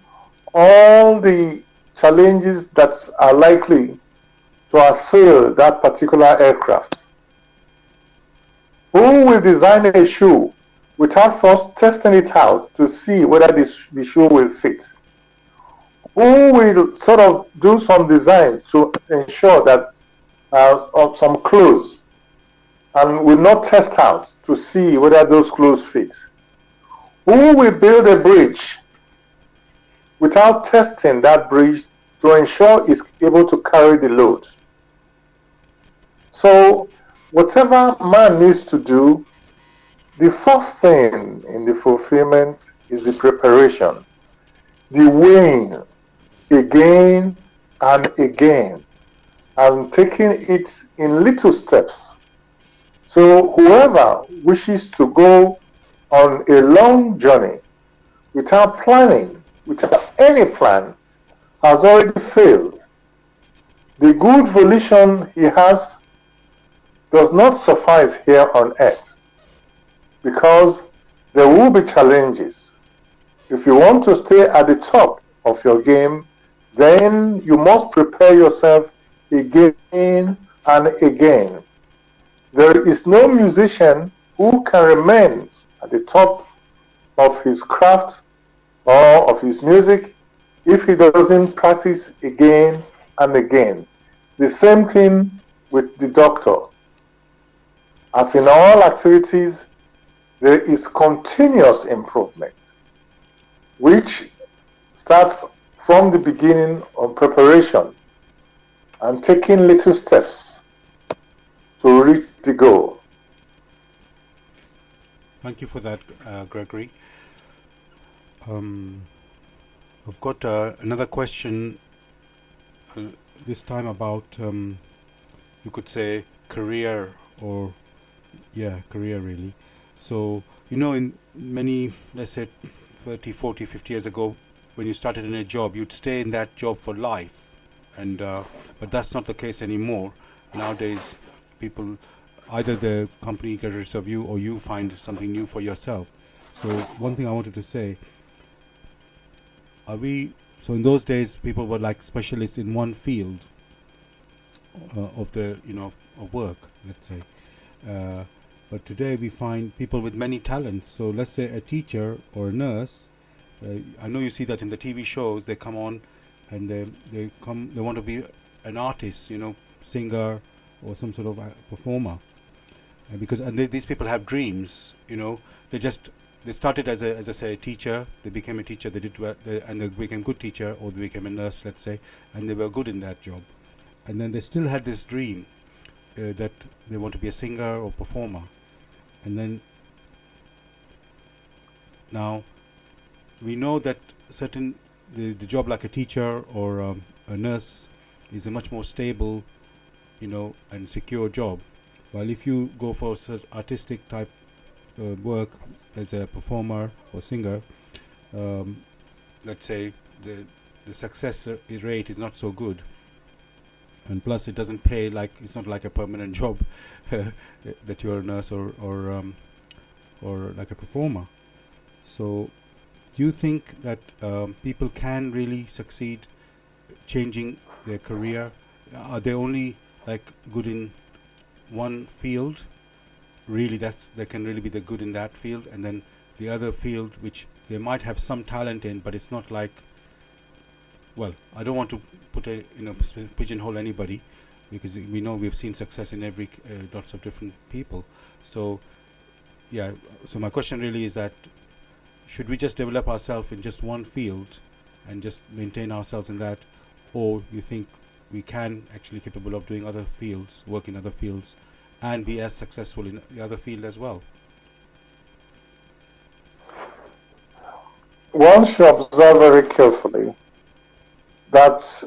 all the challenges that are likely to assail that particular aircraft? Who will design a shoe without first testing it out to see whether the shoe will fit? Who will sort of do some designs to ensure that of some clothes and will not test out to see whether those clothes fit? Who will build a bridge without testing that bridge to ensure it's able to carry the load? So whatever man needs to do, the first thing in the fulfillment is the preparation, the weighing again and again, and taking it in little steps. So whoever wishes to go on a long journey without planning, without any plan, has already failed. The good volition he has does not suffice here on earth, because there will be challenges. If you want to stay at the top of your game, then you must prepare yourself again and again. There is no musician who can remain at the top of his craft or of his music if he doesn't practice again and again. The same thing with the doctor. As in all activities, there is continuous improvement, which starts from the beginning of preparation and taking little steps to reach the goal. Thank you for that, Gregory. I've got another question, this time about, you could say, career, or, career really. So, in many, let's say 30, 40, 50 years ago, when you started in a job, you'd stay in that job for life. And but that's not the case anymore. Nowadays, people, either the company gets rid of you or you find something new for yourself. So one thing I wanted to say, so in those days, people were like specialists in one field of the, of work, let's say. But today we find people with many talents. So let's say a teacher or a nurse. I know you see that in the TV shows. They come on, and they want to be an artist, singer or some sort of performer, because these people have dreams. They started as a teacher. They became a teacher. They did well, and they became good teacher, or they became a nurse, let's say, and they were good in that job. And then they still had this dream that they want to be a singer or performer. And then now we know that the job like a teacher or a nurse is a much more stable, and secure job. While if you go for artistic type work as a performer or singer, let's say the success rate is not so good, and plus it doesn't pay, like it's not like a permanent job that you're a nurse or like a performer. So do you think that people can really succeed changing their career? Are they only like good in one field? Really, they can really be the good in that field, and then the other field which they might have some talent in, but it's not like, well, I don't want to put pigeonhole anybody, because we know we've seen success in every lots of different people. So so my question really is that, should we just develop ourselves in just one field and just maintain ourselves in that, or you think we can actually capable of doing other fields, work in other fields, and be as successful in the other field as well? One should observe very carefully that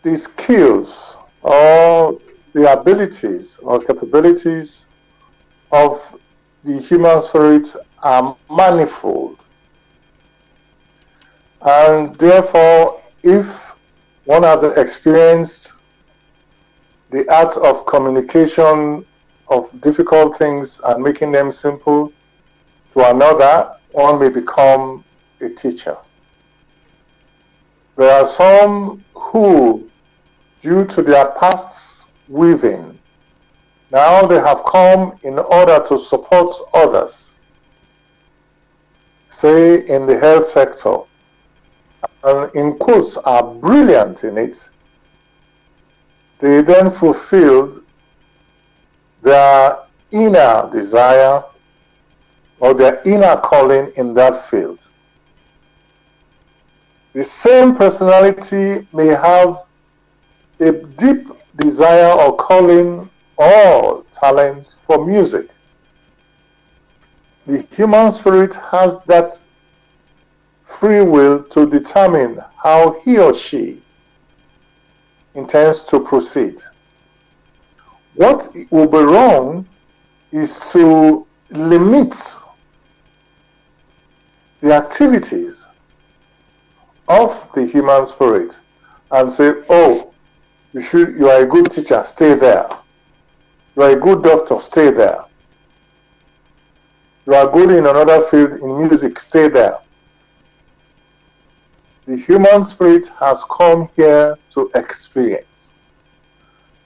the skills or the abilities or capabilities of the human spirit are manifold. And therefore, if one has experienced the art of communication of difficult things and making them simple to another, one may become a teacher. There are some who, due to their past weaving, now they have come in order to support others, say in the health sector, and in quotes are brilliant in it. They then fulfilled their inner desire or their inner calling in that field. The same personality may have a deep desire or calling or talent for music. The human spirit has that free will to determine how he or she intends to proceed. What will be wrong is to limit the activities of the human spirit and say, oh, you are a good teacher, stay there. You are a good doctor, stay there. You are good in another field in music, stay there. The human spirit has come here to experience.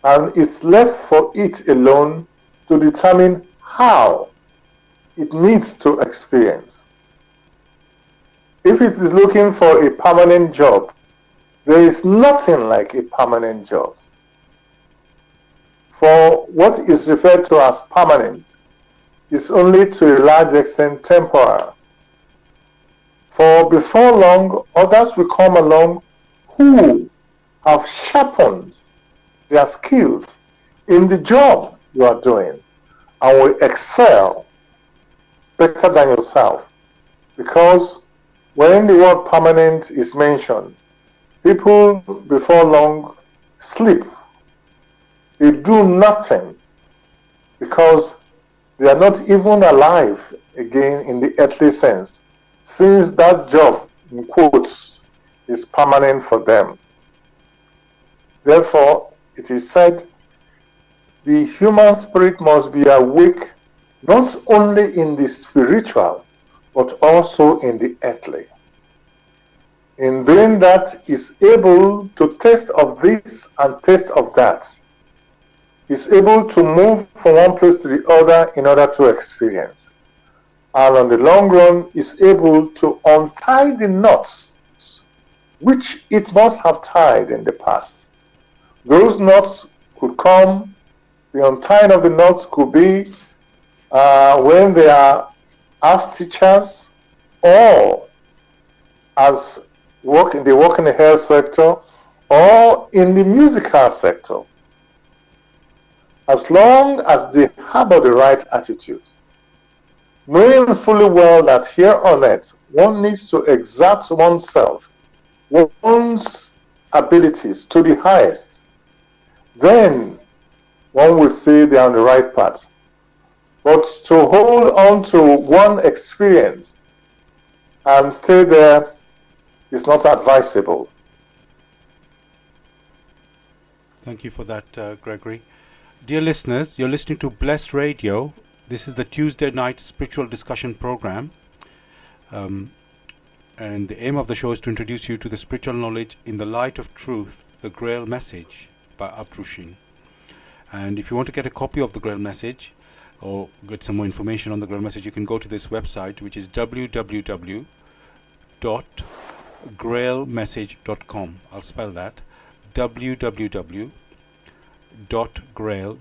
And it's left for it alone to determine how it needs to experience. If it is looking for a permanent job, there is nothing like a permanent job. For what is referred to as permanent is only to a large extent temporal. For before long, others will come along who have sharpened their skills in the job you are doing and will excel better than yourself. Because when the word permanent is mentioned, people before long sleep. They do nothing because they are not even alive again in the earthly sense, since that job, in quotes, is permanent for them. Therefore, it is said the human spirit must be awake not only in the spiritual, but also in the earthly. In doing that, is able to taste of this and taste of that. Is able to move from one place to the other in order to experience. And on the long run, is able to untie the knots which it must have tied in the past. Those knots could come, the untying of the knots could be when they are as teachers or as they work in the health sector or in the musical sector. As long as they harbor the right attitude, knowing fully well that here on earth, one needs to exert oneself, one's abilities to the highest, then one will say they are on the right path. But to hold on to one experience and stay there is not advisable. Thank you for that, Gregory. Dear listeners, you're listening to Blessed Radio. This is the Tuesday night spiritual discussion program. And the aim of the show is to introduce you to the spiritual knowledge in the light of truth, the Grail message by Abrushin. And if you want to get a copy of the Grail message or get some more information on the Grail message, you can go to this website, which is www.grailmessage.com. I'll spell that. www.grail, Grail,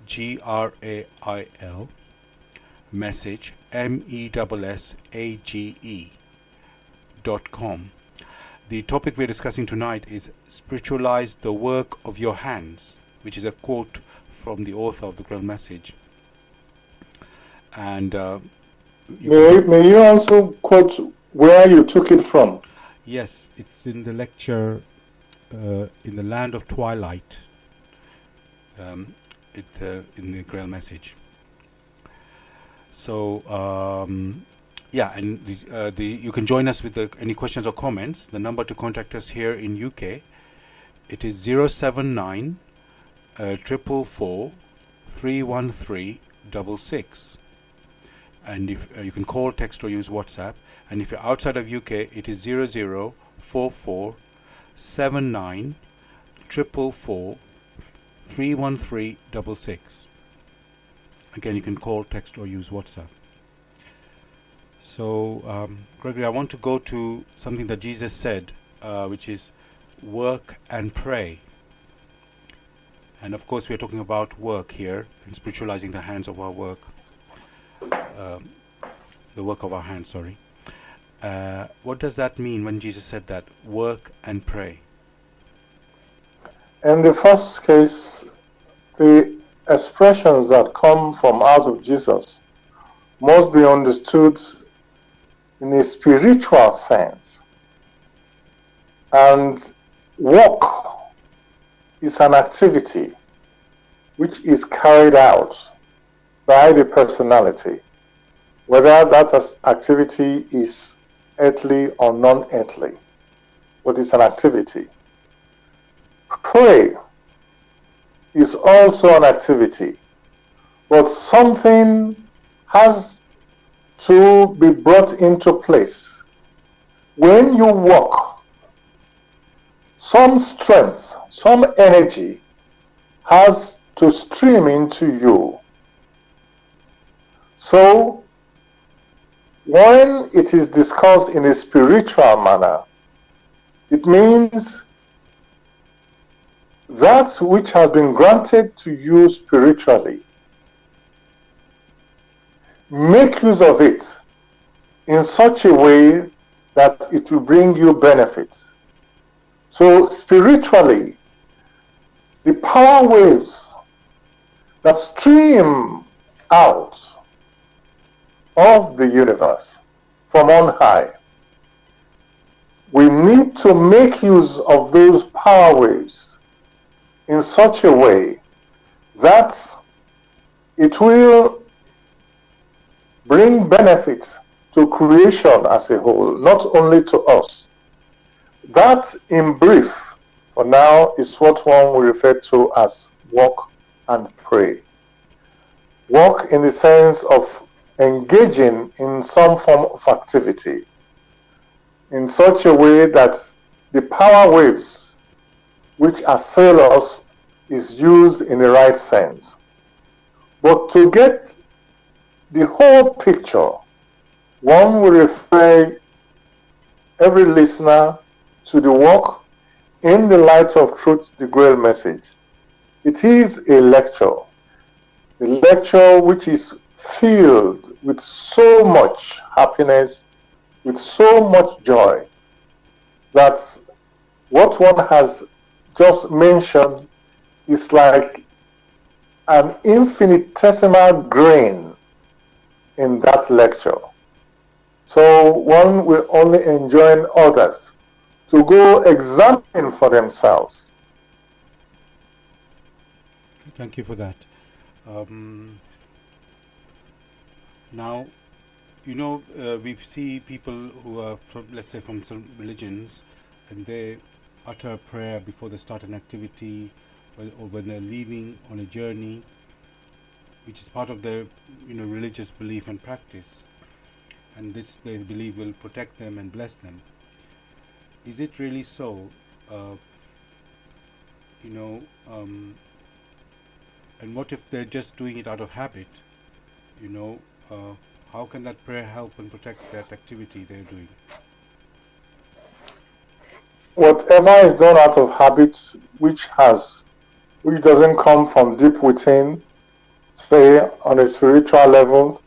message, MESSAGE.com. The topic we're discussing tonight is Spiritualize the Work of Your Hands, which is a quote from the author of the Grail message. And may you also quote where you took it from? Yes, it's in the lecture in the Land of Twilight, in the Grail message. So yeah, and you can join us with any questions or comments. The number to contact us here in UK, it is 079 444 31366. And if you can call, text, or use WhatsApp. And if you're outside of UK, it is 0044 79 444 31366. Again, you can call, text, or use WhatsApp. So, Gregory, I want to go to something that Jesus said, which is work and pray. And of course, we are talking about work here and spiritualizing the hands of our work. The work of our hands, sorry. What does that mean when Jesus said that? Work and pray. In the first case, the expressions that come from out of Jesus must be understood in a spiritual sense. And work is an activity which is carried out by the personality, whether that activity is earthly or non-earthly, but it's an activity. Pray is also an activity, but something has to be brought into place. When you walk, some strength, some energy has to stream into you. So, when it is discussed in a spiritual manner, it means that which has been granted to you spiritually, make use of it in such a way that it will bring you benefits. So spiritually, the power waves that stream out of the universe from on high, we need to make use of those power waves in such a way that it will bring benefit to creation as a whole, not only to us. That, in brief, for now, is what one will refer to as walk and pray. Walk in the sense of engaging in some form of activity in such a way that the power waves which assail us is used in the right sense. But to get the whole picture, one will refer every listener to the Walk in the Light of Truth, the Grail message. It is a lecture which is filled with so much happiness, with so much joy, that what one has just mentioned is like an infinitesimal grain in that lecture. So one will only enjoin others to go examine for themselves. Thank you for that. Now, we see people who are from, let's say, from some religions, and they utter a prayer before they start an activity, or when they're leaving on a journey, which is part of their, religious belief and practice. And this, they believe, will protect them and bless them. Is it really so? And what if they're just doing it out of habit? How can that prayer help and protect that activity they're doing? Whatever is done out of habit, which doesn't come from deep within, say on a spiritual level,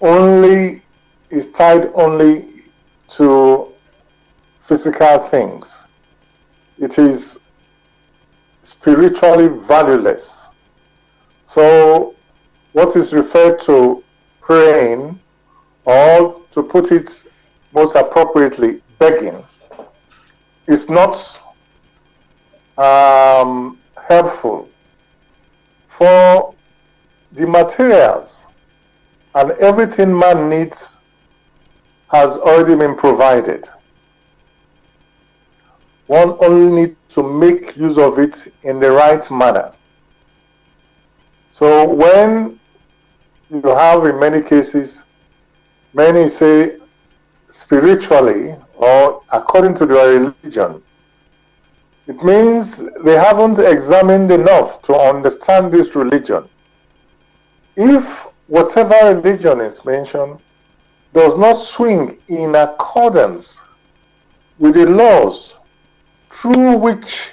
only is tied only to physical things. It is spiritually valueless. So what is referred to praying, or to put it most appropriately, begging, is not helpful. For the materials and everything man needs has already been provided. One only needs to make use of it in the right manner. So when you have, in many cases, many say spiritually or according to their religion, it means they haven't examined enough to understand this religion. If whatever religion is mentioned does not swing in accordance with the laws through which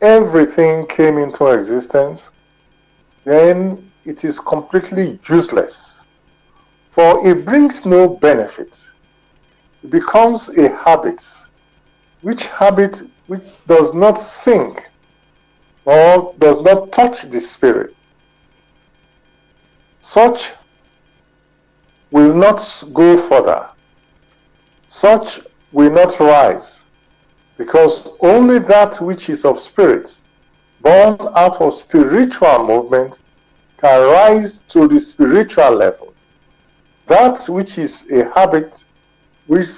everything came into existence, then it is completely useless, for it brings no benefit. It becomes a habit which does not sink or does not touch the spirit. Such will not go further. Such will not rise, because only that which is of spirit, born out of spiritual movement, can rise to the spiritual level. That which is a habit, which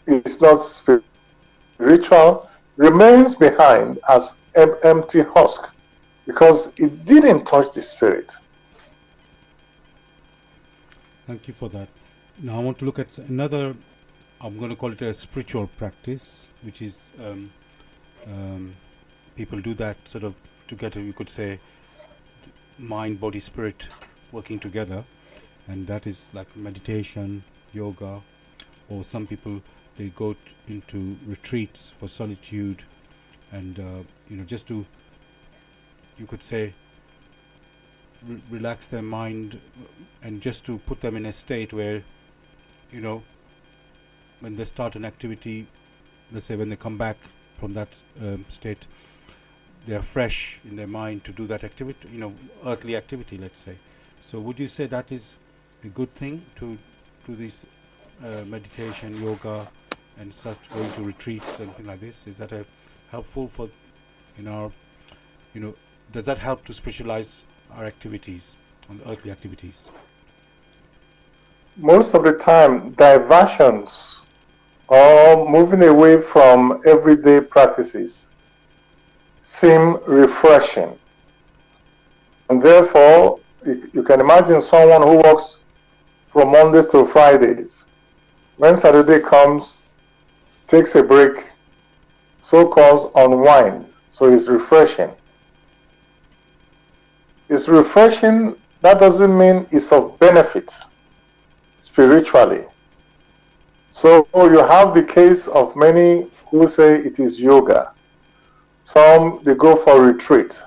is not spiritual, remains behind as an empty husk, because it didn't touch the spirit. Thank you for that. Now I want to look at another, I'm going to call it a spiritual practice, which is people do that sort of together, you could say, mind, body, spirit working together, and that is like meditation, yoga, or some people, they go into retreats for solitude, and just to, you could say, relax their mind, and just to put them in a state where, when they start an activity, let's say when they come back from that state, they are fresh in their mind to do that activity, earthly activity, let's say. So would you say that is a good thing to do this meditation, yoga, and such, going to retreats, something like this? Is that helpful for does that help to spiritualize our activities, on the earthly activities? Most of the time, diversions or moving away from everyday practices seem refreshing. And therefore, you can imagine someone who works from Mondays to Fridays. When Saturday comes, takes a break, so-called unwind. So it's refreshing. It's refreshing, that doesn't mean it's of benefit spiritually. So you have the case of many who say it is yoga. Some, they go for retreat.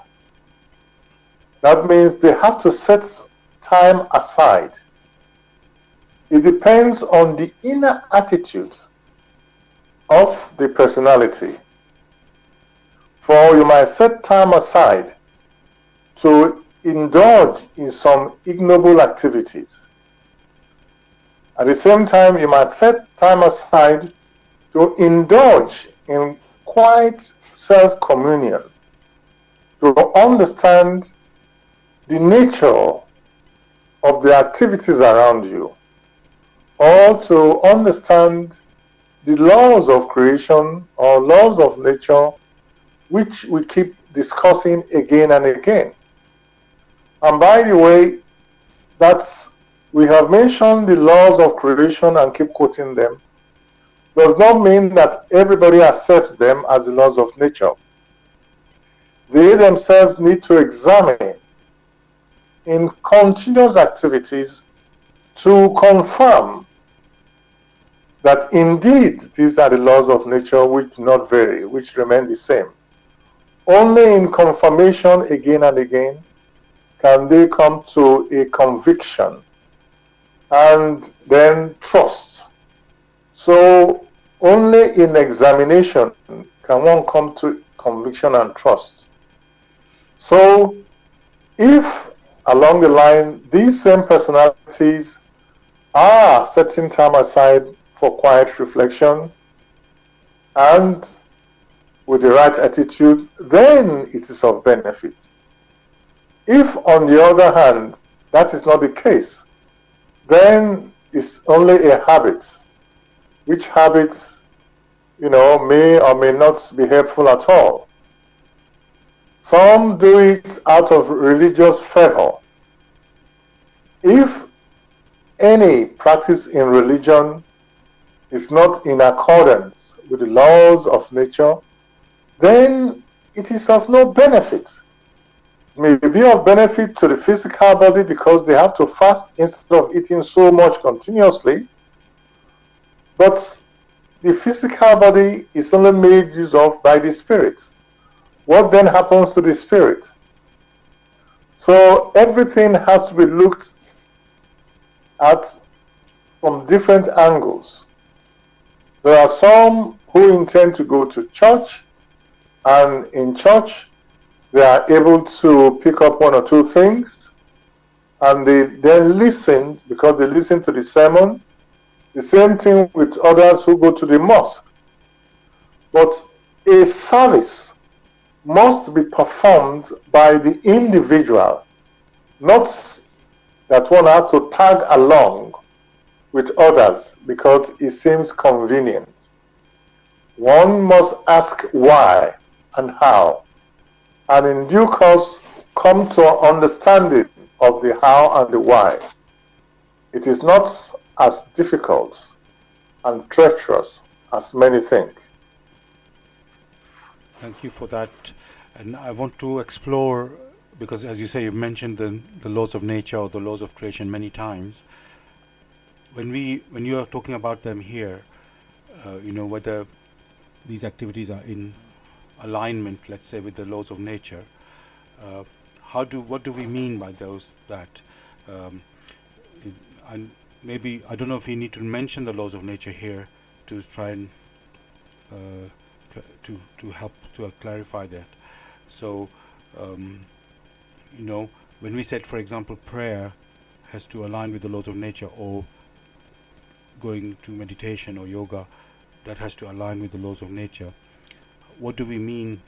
That means they have to set time aside. It depends on the inner attitude of the personality. For you might set time aside to indulge in some ignoble activities. At the same time, you might set time aside to indulge in quiet self-communion, to understand the nature of the activities around you, or to understand the laws of creation or laws of nature, which we keep discussing again and again. And by the way, we have mentioned the laws of creation and keep quoting them, does not mean that everybody accepts them as the laws of nature. They themselves need to examine in continuous activities to confirm that indeed these are the laws of nature which do not vary, which remain the same. Only in confirmation again and again can they come to a conviction and then trust. So only in examination can one come to conviction and trust. So if along the line these same personalities are setting time aside for quiet reflection and with the right attitude, then it is of benefit. If on the other hand that is not the case, then it's only a habit, which habits, may or may not be helpful at all. Some do it out of religious fervor. If any practice in religion is not in accordance with the laws of nature, then it is of no benefit. It may be of benefit to the physical body because they have to fast instead of eating so much continuously, but the physical body is only made use of by the spirit. What then happens to the spirit? So everything has to be looked at from different angles. There are some who intend to go to church, and in church they are able to pick up one or two things, and they then listen because they listen to the sermon. The same thing with others who go to the mosque. But a service must be performed by the individual, not that one has to tag along with others because it seems convenient. One must ask why and how, and in due course come to an understanding of the how and the why. It is not as difficult and treacherous as many think. Thank you for that. And I want to explore, because as you say, you've mentioned the laws of nature or the laws of creation many times. When you are talking about them here, whether these activities are in alignment, let's say, with the laws of nature, what do we mean by that? And maybe, I don't know if we need to mention the laws of nature here to try and to help to clarify that. So, when we said, for example, prayer has to align with the laws of nature, or going to meditation or yoga, that has to align with the laws of nature. What do we mean?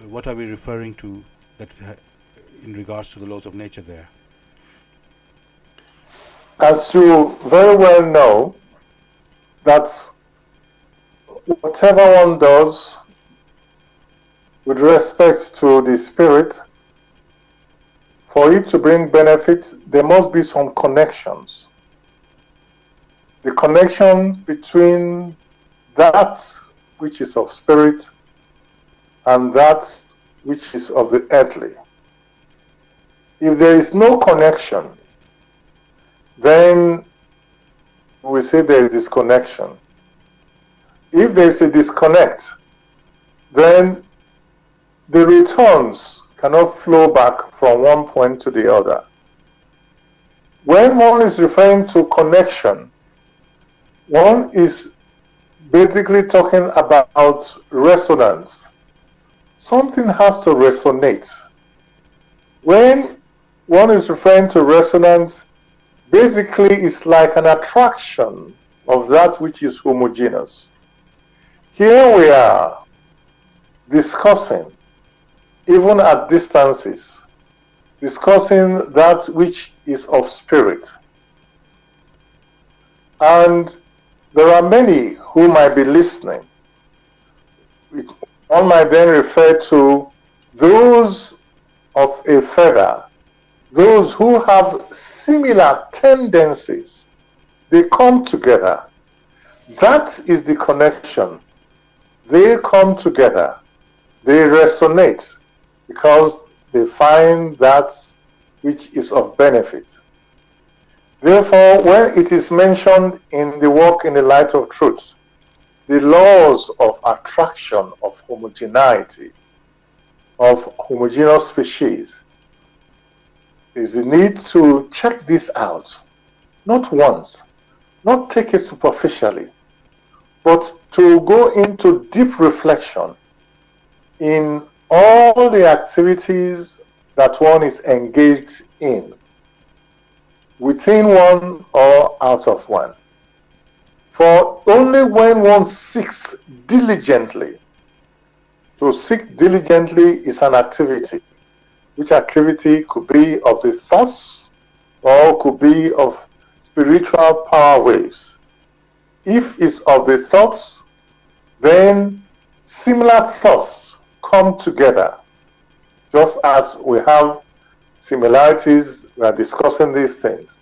What are we referring to that in regards to the laws of nature there? As you very well know, that whatever one does with respect to the spirit, for it to bring benefits, there must be some connections. The connection between that which is of spirit and that which is of the earthly. If there is no connection, then we say there is disconnection. If there is a disconnect, then the returns cannot flow back from one point to the other. When one is referring to connection, one is basically talking about resonance. Something has to resonate. When one is referring to resonance, basically it's like an attraction of that which is homogeneous. Here we are discussing, even at distances, discussing that which is of spirit. And there are many who might be listening. One might then refer to those of a feather, those who have similar tendencies. They come together. That is the connection. They come together. They resonate because they find that which is of benefit. Therefore, when it is mentioned in the Walk in the Light of Truth, the laws of attraction, of homogeneity, of homogeneous species, is the need to check this out, not once, not take it superficially, but to go into deep reflection in all the activities that one is engaged in, within one or out of one. For only when one seeks diligently, to seek diligently is an activity, which activity could be of the thoughts or could be of spiritual power waves. If it's of the thoughts, then similar thoughts come together. Just as we have similarities, we are discussing these things.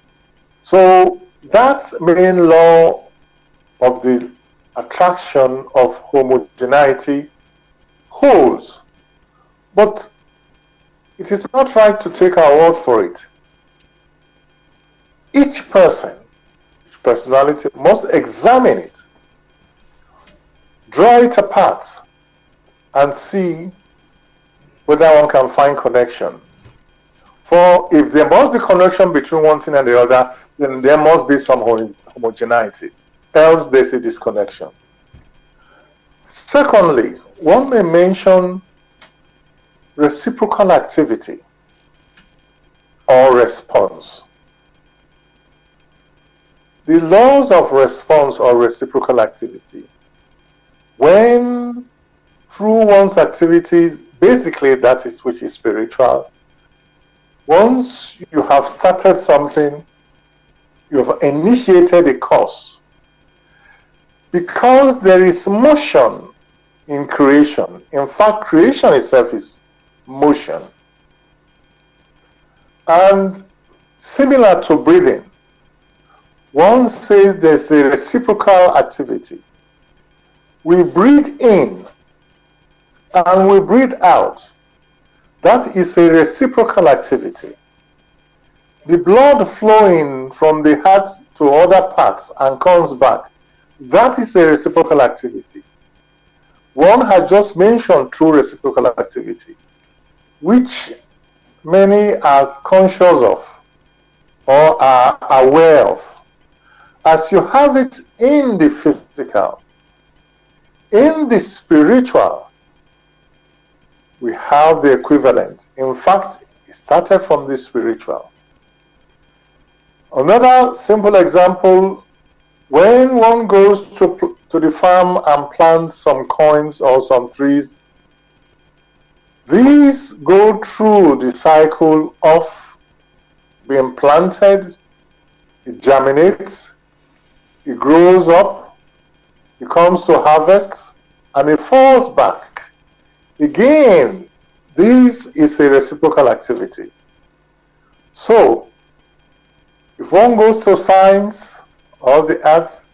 So that main law of the attraction of homogeneity holds. But it is not right to take our word for it. Each person, each personality must examine it, draw it apart, and see whether one can find connection. For if there must be connection between one thing and the other, then there must be some homogeneity. Else there's a disconnection. Secondly, one may mention reciprocal activity or response. The laws of response or reciprocal activity. When through one's activities, basically that is which is spiritual, once you have started something, you have initiated a course. Because there is motion in creation. In fact, creation itself is motion. And similar to breathing, one says there's a reciprocal activity. We breathe in and we breathe out. That is a reciprocal activity. The blood flowing from the heart to other parts and comes back, that is a reciprocal activity. One has just mentioned true reciprocal activity, which many are conscious of or are aware of. As you have it in the physical, in the spiritual, we have the equivalent. In fact, it started from the spiritual. Another simple example, when one goes to the farm and plants some coins or some trees, these go through the cycle of being planted, it germinates, it grows up, it comes to harvest, and it falls back. Again, this is a reciprocal activity. So, if one goes to science or the arts,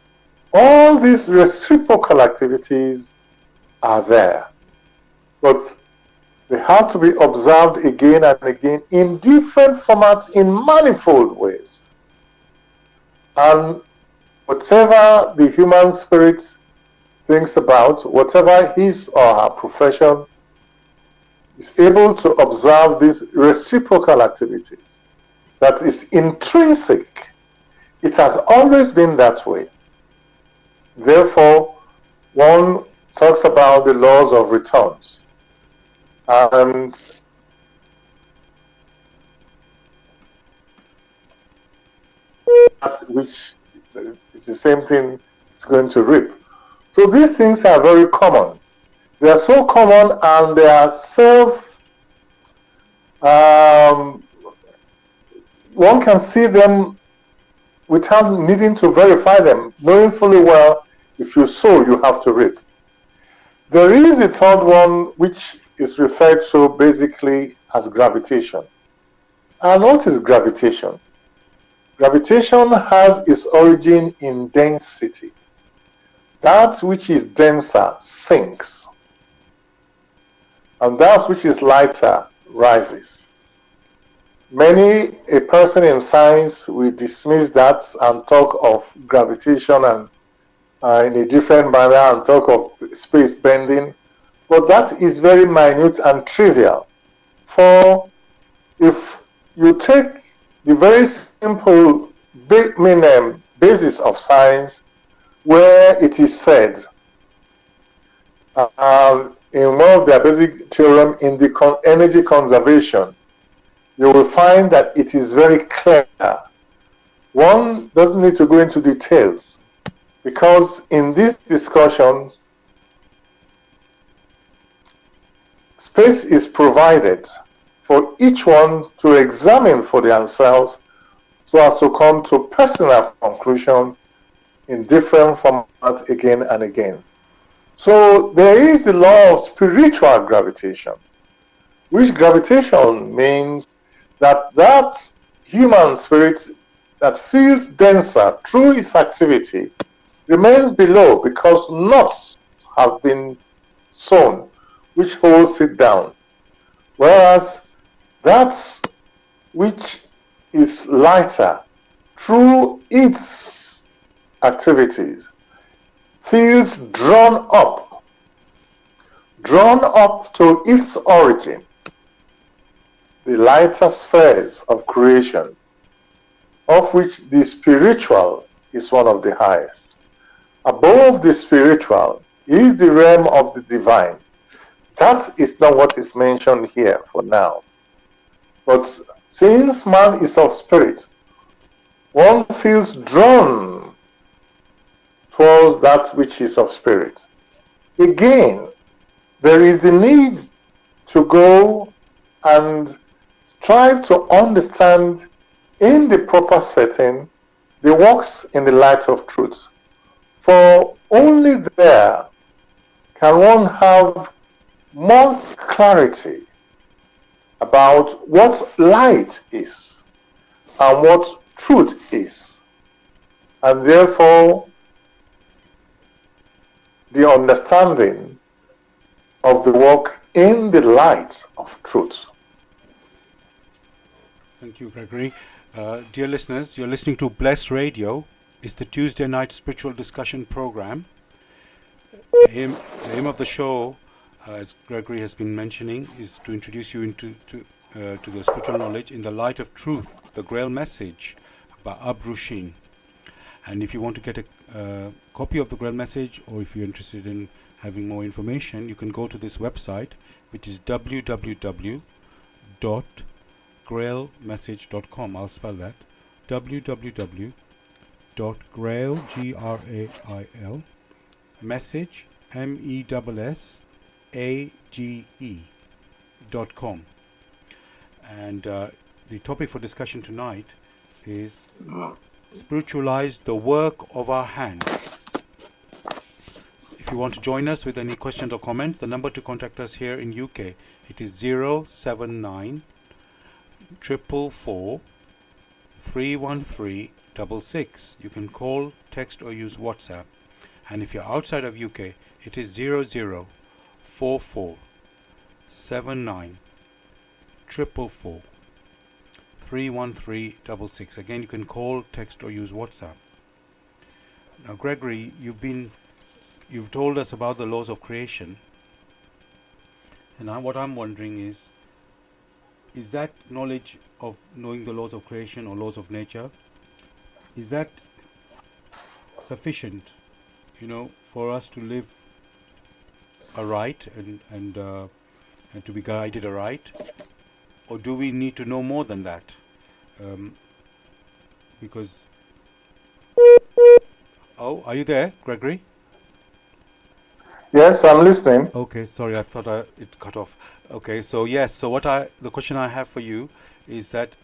all these reciprocal activities are there. But they have to be observed again and again in different formats, in manifold ways. And whatever the human spirit thinks about, whatever his or her profession, is able to observe these reciprocal activities. That is intrinsic. It has always been that way. Therefore, one talks about the laws of returns. And that which is the same thing it's going to reap. So these things are very common. They are so common and they are one can see them without needing to verify them, knowing fully well if you sow, you have to reap. There is a third one which is referred to basically as gravitation. And what is gravitation? Gravitation has its origin in density. That which is denser sinks, and that which is lighter rises. A person in science will dismiss that and talk of gravitation and in a different manner and talk of space bending, but that is very minute and trivial. For if you take the very simple basis of science, where it is said in one of their basic theorem in the energy conservation, you will find that it is very clear. One doesn't need to go into details, because in these discussions, space is provided for each one to examine for themselves so as to come to personal conclusion in different formats again and again. So there is the law of spiritual gravitation, which gravitation means that human spirit that feels denser through its activity remains below because knots have been sewn which holds it down, whereas that which is lighter through its activities feels drawn up to its origin, the lighter spheres of creation, of which the spiritual is one of the highest. Above the spiritual is the realm of the divine. That is not what is mentioned here for now. But since man is of spirit, one feels drawn towards that which is of spirit. Again, there is the need to go and strive to understand in the proper setting the works in the light of truth. For only there can one have more clarity about what light is and what truth is, and therefore the understanding of the work in the light of truth. Thank you, Gregory. Dear listeners, you're listening to Blessed Radio. It's the Tuesday night spiritual discussion program. The aim of the show, as Gregory has been mentioning, is to introduce you to the spiritual knowledge in the light of truth, the grail message by Abrushin. And if you want to get a copy of the grail message, or if you're interested in having more information, you can go to this website, which is www.grailmessage.com. I'll spell that: www.grail, Grail, message, MESSAGE.com. And the topic for discussion tonight is Spiritualize the work of our hands. If you want to join us with any questions or comments, the number to contact us here in UK, it is 079 444 31366. You can call, text or use WhatsApp. And if you're outside of UK, it is 0044 79 444 31366. Again, you can call, text or use WhatsApp. Now, Gregory, you've told us about the laws of creation, and what I'm wondering is that knowledge of knowing the laws of creation or laws of nature, is that sufficient, for us to live aright and to be guided aright, or do we need to know more than that? Because are you there, Gregory? Yes, I'm listening. Okay, sorry, I thought it cut off. Okay, so yes, so the question I have for you is that,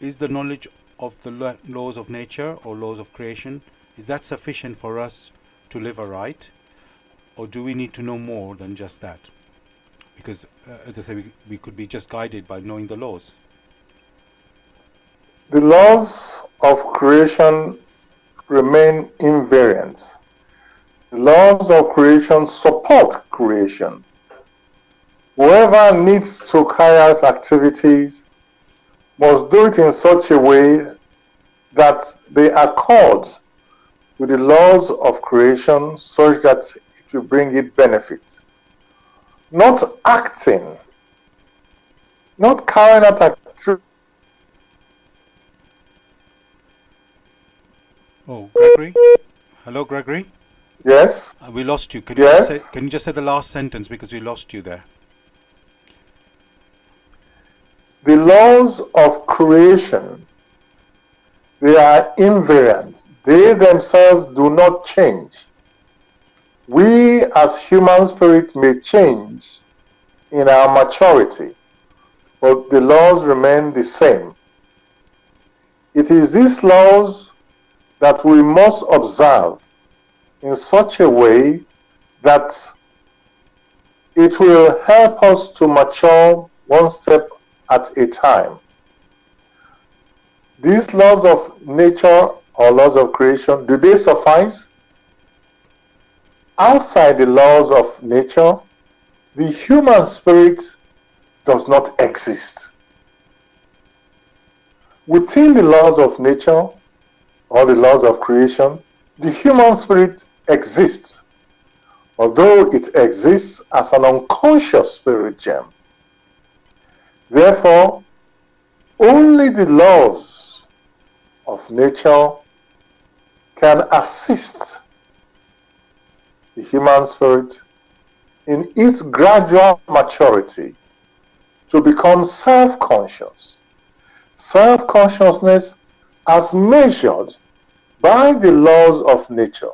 is the knowledge of the laws of nature or laws of creation, is that sufficient for us to live aright, or do we need to know more than just that? Because, as I say, we could be just guided by knowing the laws. The laws of creation remain invariant. The laws of creation support creation. Whoever needs to carry out activities must do it in such a way that they accord with the laws of creation, such that it will bring it benefit. Not acting, not carrying out activities. Oh, Gregory? Hello, Gregory? Yes? We lost you. Can you just say the last sentence, because we lost you there? The laws of creation, they are invariant. They themselves do not change. We as human spirit may change in our maturity, but the laws remain the same. It is these laws that we must observe in such a way that it will help us to mature one step at a time. These laws of nature or laws of creation, do they suffice? Outside the laws of nature, the human spirit does not exist. Within the laws of nature or the laws of creation, the human spirit exists, although it exists as an unconscious spirit gem. Therefore, only the laws of nature can assist the human spirit in its gradual maturity to become self-conscious. Self-consciousness as measured by the laws of nature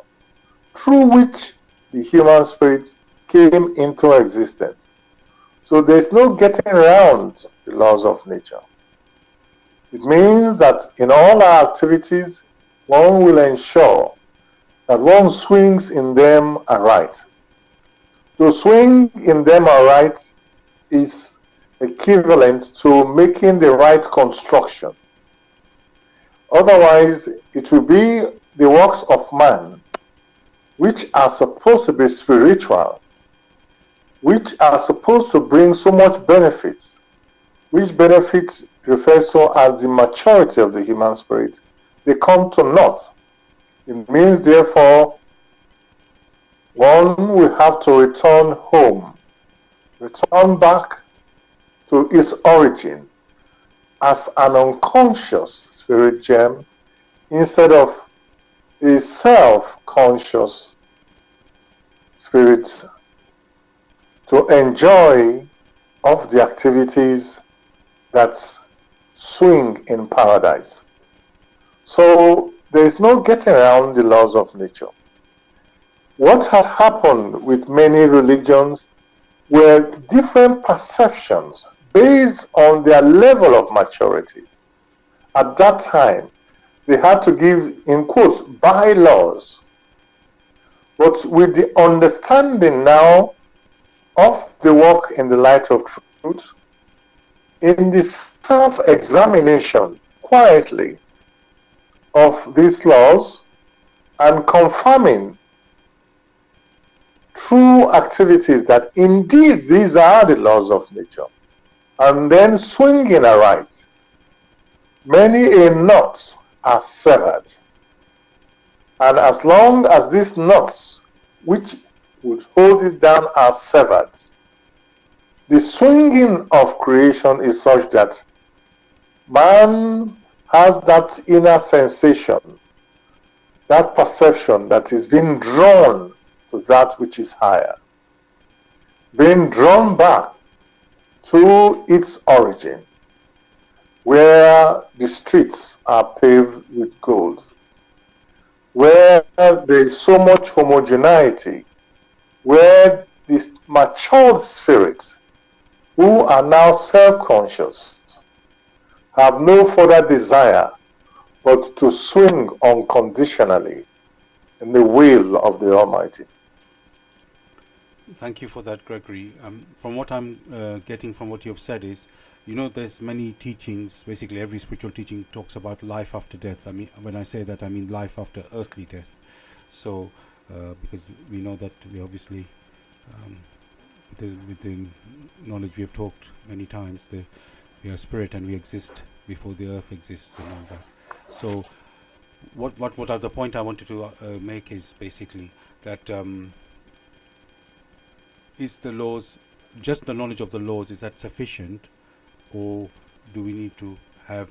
through which the human spirit came into existence. So there's no getting around the laws of nature. It means that in all our activities, one will ensure that one swings in them aright. To swing in them aright is equivalent to making the right construction. Otherwise, it will be the works of man, which are supposed to be spiritual, which are supposed to bring so much benefits, which benefits refers to as the maturity of the human spirit, they come to naught. It means, therefore, one will have to return home, return back to its origin as an unconscious spirit gem instead of a self-conscious spirit to enjoy of the activities that swing in paradise. So there is no getting around the laws of nature. What had happened with many religions were different perceptions based on their level of maturity. At that time, they had to give, in quotes, bylaws. But with the understanding now of the work in the light of truth, in the self-examination quietly of these laws and confirming through activities that indeed these are the laws of nature, and then swinging aright, many a knot are severed. And as long as these knots which would hold it down are severed, the swinging of creation is such that man has that inner sensation, that perception that is being drawn to that which is higher, being drawn back to its origin, where the streets are paved with gold, where there is so much homogeneity, where this matured spirits who are now self-conscious have no further desire but to swing unconditionally in the will of the Almighty. Thank you for that, Gregory. From what I'm getting from what you've said is, there's many teachings, basically every spiritual teaching talks about life after death. I mean, when I say that, I mean life after earthly death. So, because we know that we obviously, with the knowledge we have talked many times, we are spirit and we exist before the earth exists and all that. So, what are the point I wanted to make is basically that is the laws, just the knowledge of the laws, is that sufficient, or do we need to have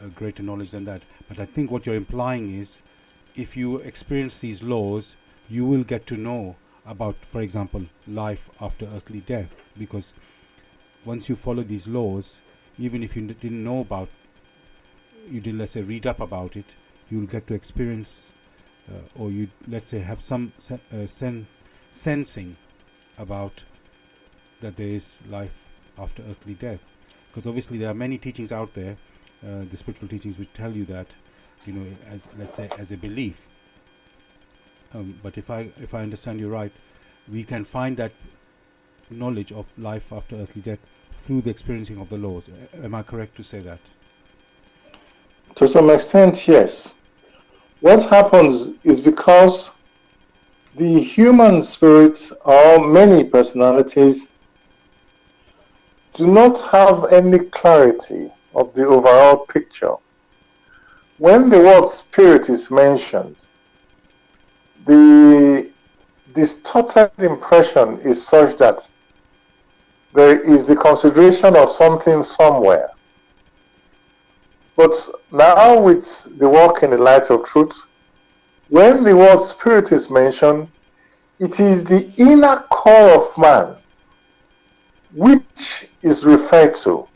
a greater knowledge than that? But I think what you're implying is, if you experience these laws, you will get to know about, for example, life after earthly death, because once you follow these laws, even if you didn't know about, you didn't, let's say, read up about it, you'll get to experience, or you, let's say, have some sensing about that there is life after earthly death. Because obviously there are many teachings out there the spiritual teachings which tell you that, as, let's say, as a belief. But if I understand you right, we can find that knowledge of life after earthly death through the experiencing of the laws. Am I correct to say that? To some extent, yes. What happens is because the human spirit or many personalities do not have any clarity of the overall picture. When the word spirit is mentioned, the distorted impression is such that there is the consideration of something somewhere. But now with the walk in the light of truth, when the word spirit is mentioned, it is the inner core of man which is referred to.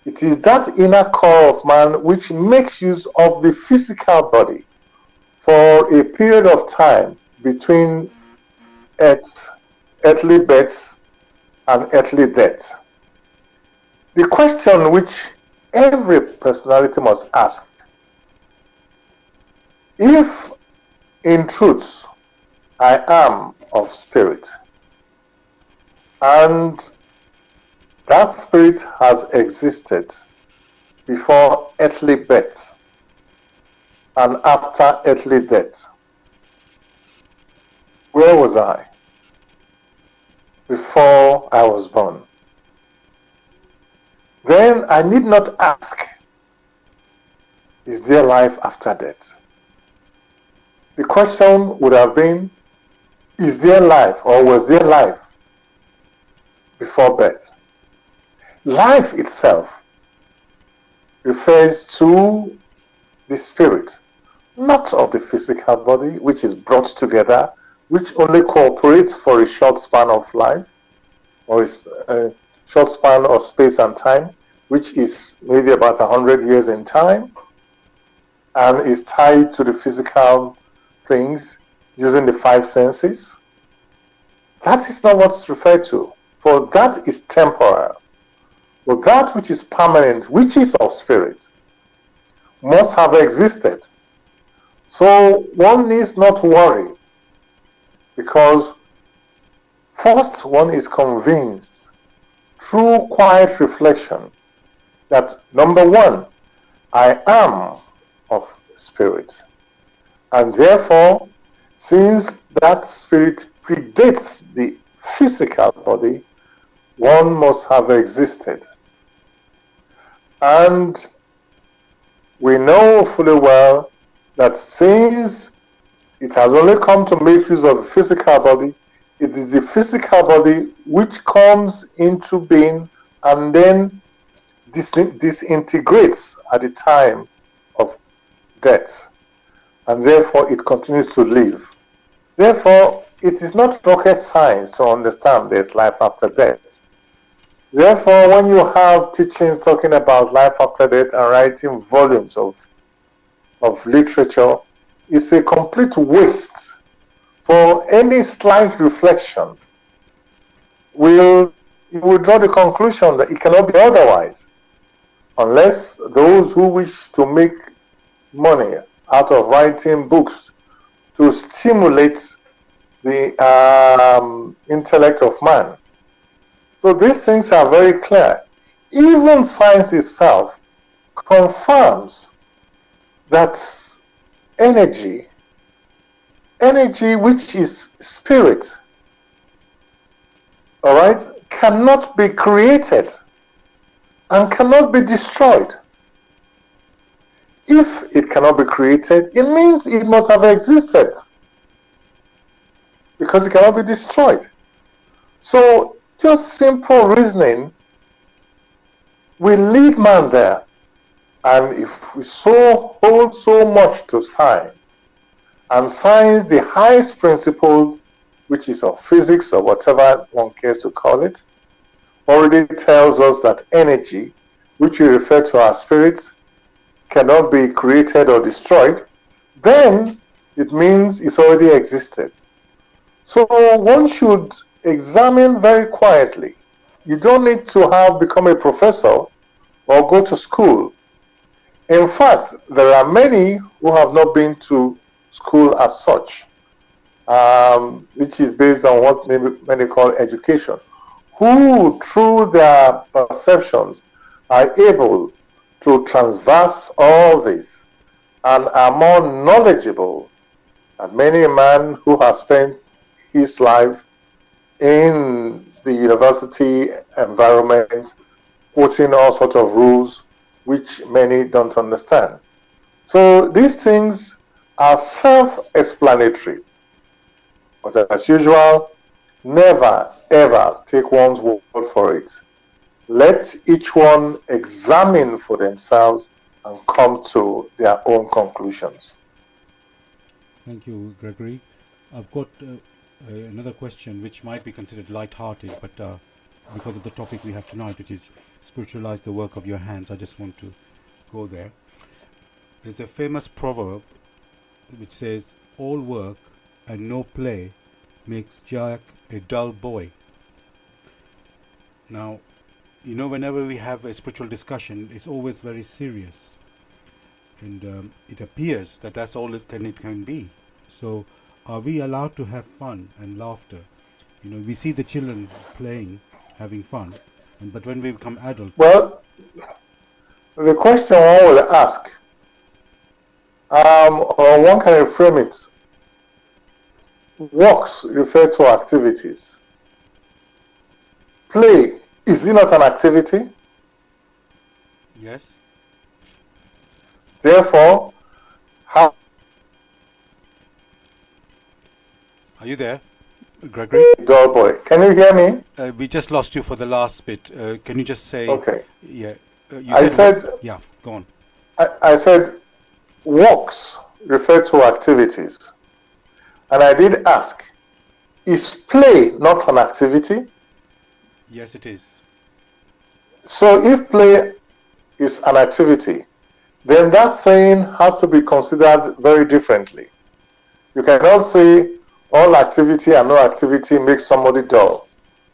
It is that inner core of man which makes use of the physical body for a period of time between earthly birth and earthly death. The question which every personality must ask, if in truth I am of spirit, and that spirit has existed before earthly birth and after earthly death, where was I before I was born? Then I need not ask, is there life after death? The question would have been, is there life or was there life before birth? Life itself refers to the spirit, not of the physical body, which is brought together, which only cooperates for a short span of life, or a short span of space and time, which is maybe about 100 years in time, and is tied to the physical things using the five senses. That is not what it's referred to, for that is temporal. But that which is permanent, which is of spirit, must have existed. So one needs not worry, because first one is convinced through quiet reflection that, number one, I am of spirit. And therefore, since that spirit predates the physical body, one must have existed. And we know fully well that since it has only come to make use of the physical body, it is the physical body which comes into being and then disintegrates at the time of death, and therefore it continues to live. Therefore, it is not rocket science to understand there's life after death. Therefore, when you have teachings talking about life after death and writing volumes of literature, it's a complete waste. For any slight reflection, you will draw the conclusion that it cannot be otherwise, unless those who wish to make money out of writing books to stimulate the intellect of man. So these things are very clear. Even science itself confirms that energy which is spirit, all right, cannot be created and cannot be destroyed. If it cannot be created, it means it must have existed, because it cannot be destroyed. So just simple reasoning will lead man there. And if we hold so much to science, and science, the highest principle, which is of physics or whatever one cares to call it, already tells us that energy, which we refer to as spirit, cannot be created or destroyed, then it means it's already existed. So one should examine very quietly. You don't need to have become a professor or go to school. In fact, there are many who have not been to school as such, which is based on what many call education, who through their perceptions are able to transverse all this and are more knowledgeable than many a man who has spent his life in the university environment, quoting all sorts of rules which many don't understand. So these things are self-explanatory. But as usual, never ever take one's word for it. Let each one examine for themselves and come to their own conclusions. Thank you, Gregory. I've got another question which might be considered light-hearted, but because of the topic we have tonight, which is spiritualize the work of your hands, I just want to go there. There's a famous proverb which says, all work and no play makes Jack a dull boy. Now, you know, whenever we have a spiritual discussion, it's always very serious. And it appears that that's all it can be. So are we allowed to have fun and laughter? You know, we see the children playing, having fun, but when we become adults... Well, the question one will ask, or one can reframe it, works refer to activities. Play, is it not an activity? Yes. Therefore, how... Are you there, Gregory? Dull boy. Can you hear me? We just lost you for the last bit. Can you just say... Okay. Yeah. I said... Yeah, go on. I said works refer to activities. And I did ask, is play not an activity? Yes, it is. So if play is an activity, then that saying has to be considered very differently. You cannot say all activity and no activity makes somebody dull.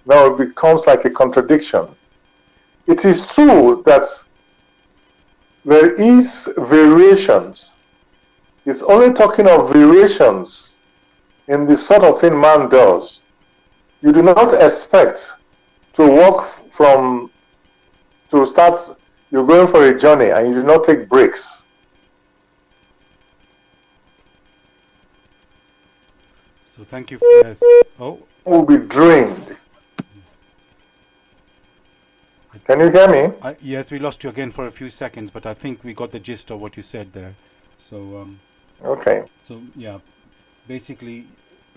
Now it becomes like a contradiction. It is true that there is variations. It's only talking of variations in the sort of thing man does. You do not expect to walk you're going for a journey and you do not take breaks. So thank you for this. Oh. Will be drained. Can you hear me? Yes, we lost you again for a few seconds, but I think we got the gist of what you said there. So okay. So yeah, basically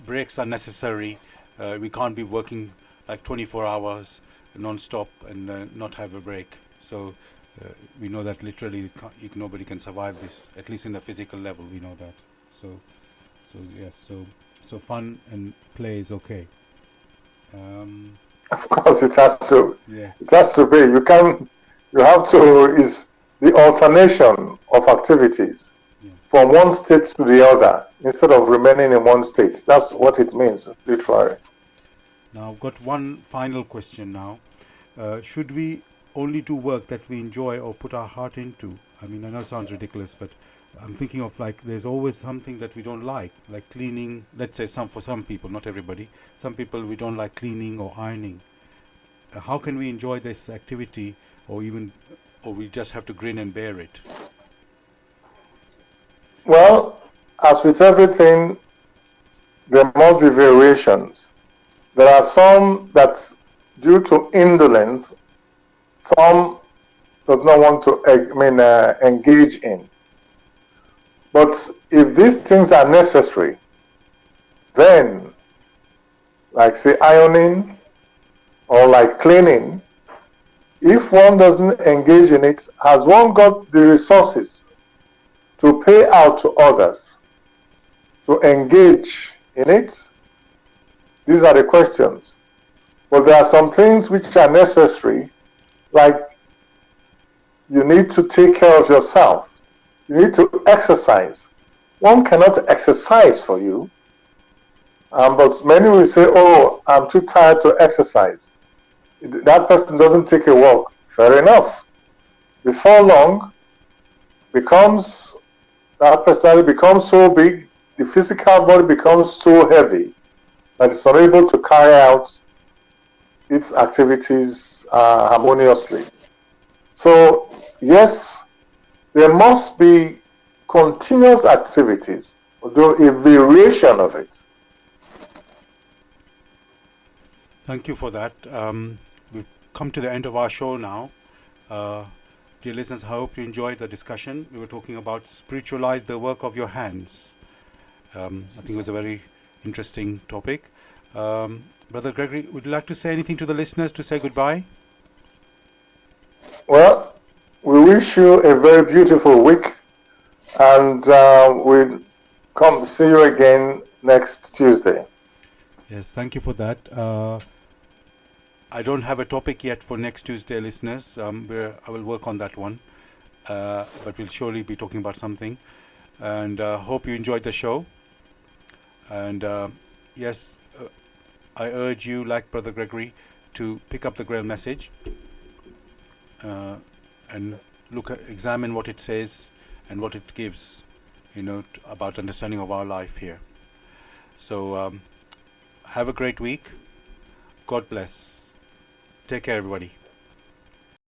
breaks are necessary. We can't be working like 24 hours non-stop and not have a break. So we know that literally nobody can survive this, at least in the physical level. We know that. So yes. So fun and play is okay. Of course, it has to. Yes. It has to be. You have to. Is the alternation of activities from one state to the other instead of remaining in one state. That's what it means, literally. Now, I've got one final question now. Should we only do work that we enjoy or put our heart into? I mean, I know it sounds ridiculous, but I'm thinking of like there's always something that we don't like cleaning. Let's say for some people, not everybody. Some people we don't like cleaning or ironing. How can we enjoy this activity, or we just have to grin and bear it? Well, as with everything, there must be variations. There are some that's due to indolence, some does not want to engage in. But if these things are necessary, then, like say ironing or like cleaning, if one doesn't engage in it, has one got the resources to pay out to others to engage in it? These are the questions. But there are some things which are necessary, like you need to take care of yourself. You need to exercise. One cannot exercise for you. But many will say, oh, I'm too tired to exercise. That person doesn't take a walk. Fair enough. Before long, becomes, that personality becomes so big, the physical body becomes so heavy that it's unable to carry out its activities harmoniously. So, yes, there must be continuous activities, although a variation of it. Thank you for that. We've come to the end of our show now. Dear listeners, I hope you enjoyed the discussion. We were talking about spiritualize the work of your hands. I think it was a very interesting topic. Brother Gregory, would you like to say anything to the listeners to say goodbye? Well, we wish you a very beautiful week, and we'll come see you again next Tuesday. Yes, thank you for that. I don't have a topic yet for next Tuesday, listeners. I will work on that one, but we'll surely be talking about something. And hope you enjoyed the show. And yes, I urge you, like Brother Gregory, to pick up the Grail message and examine what it says and what it gives, about understanding of our life here. So have a great week. God bless. Take care, everybody.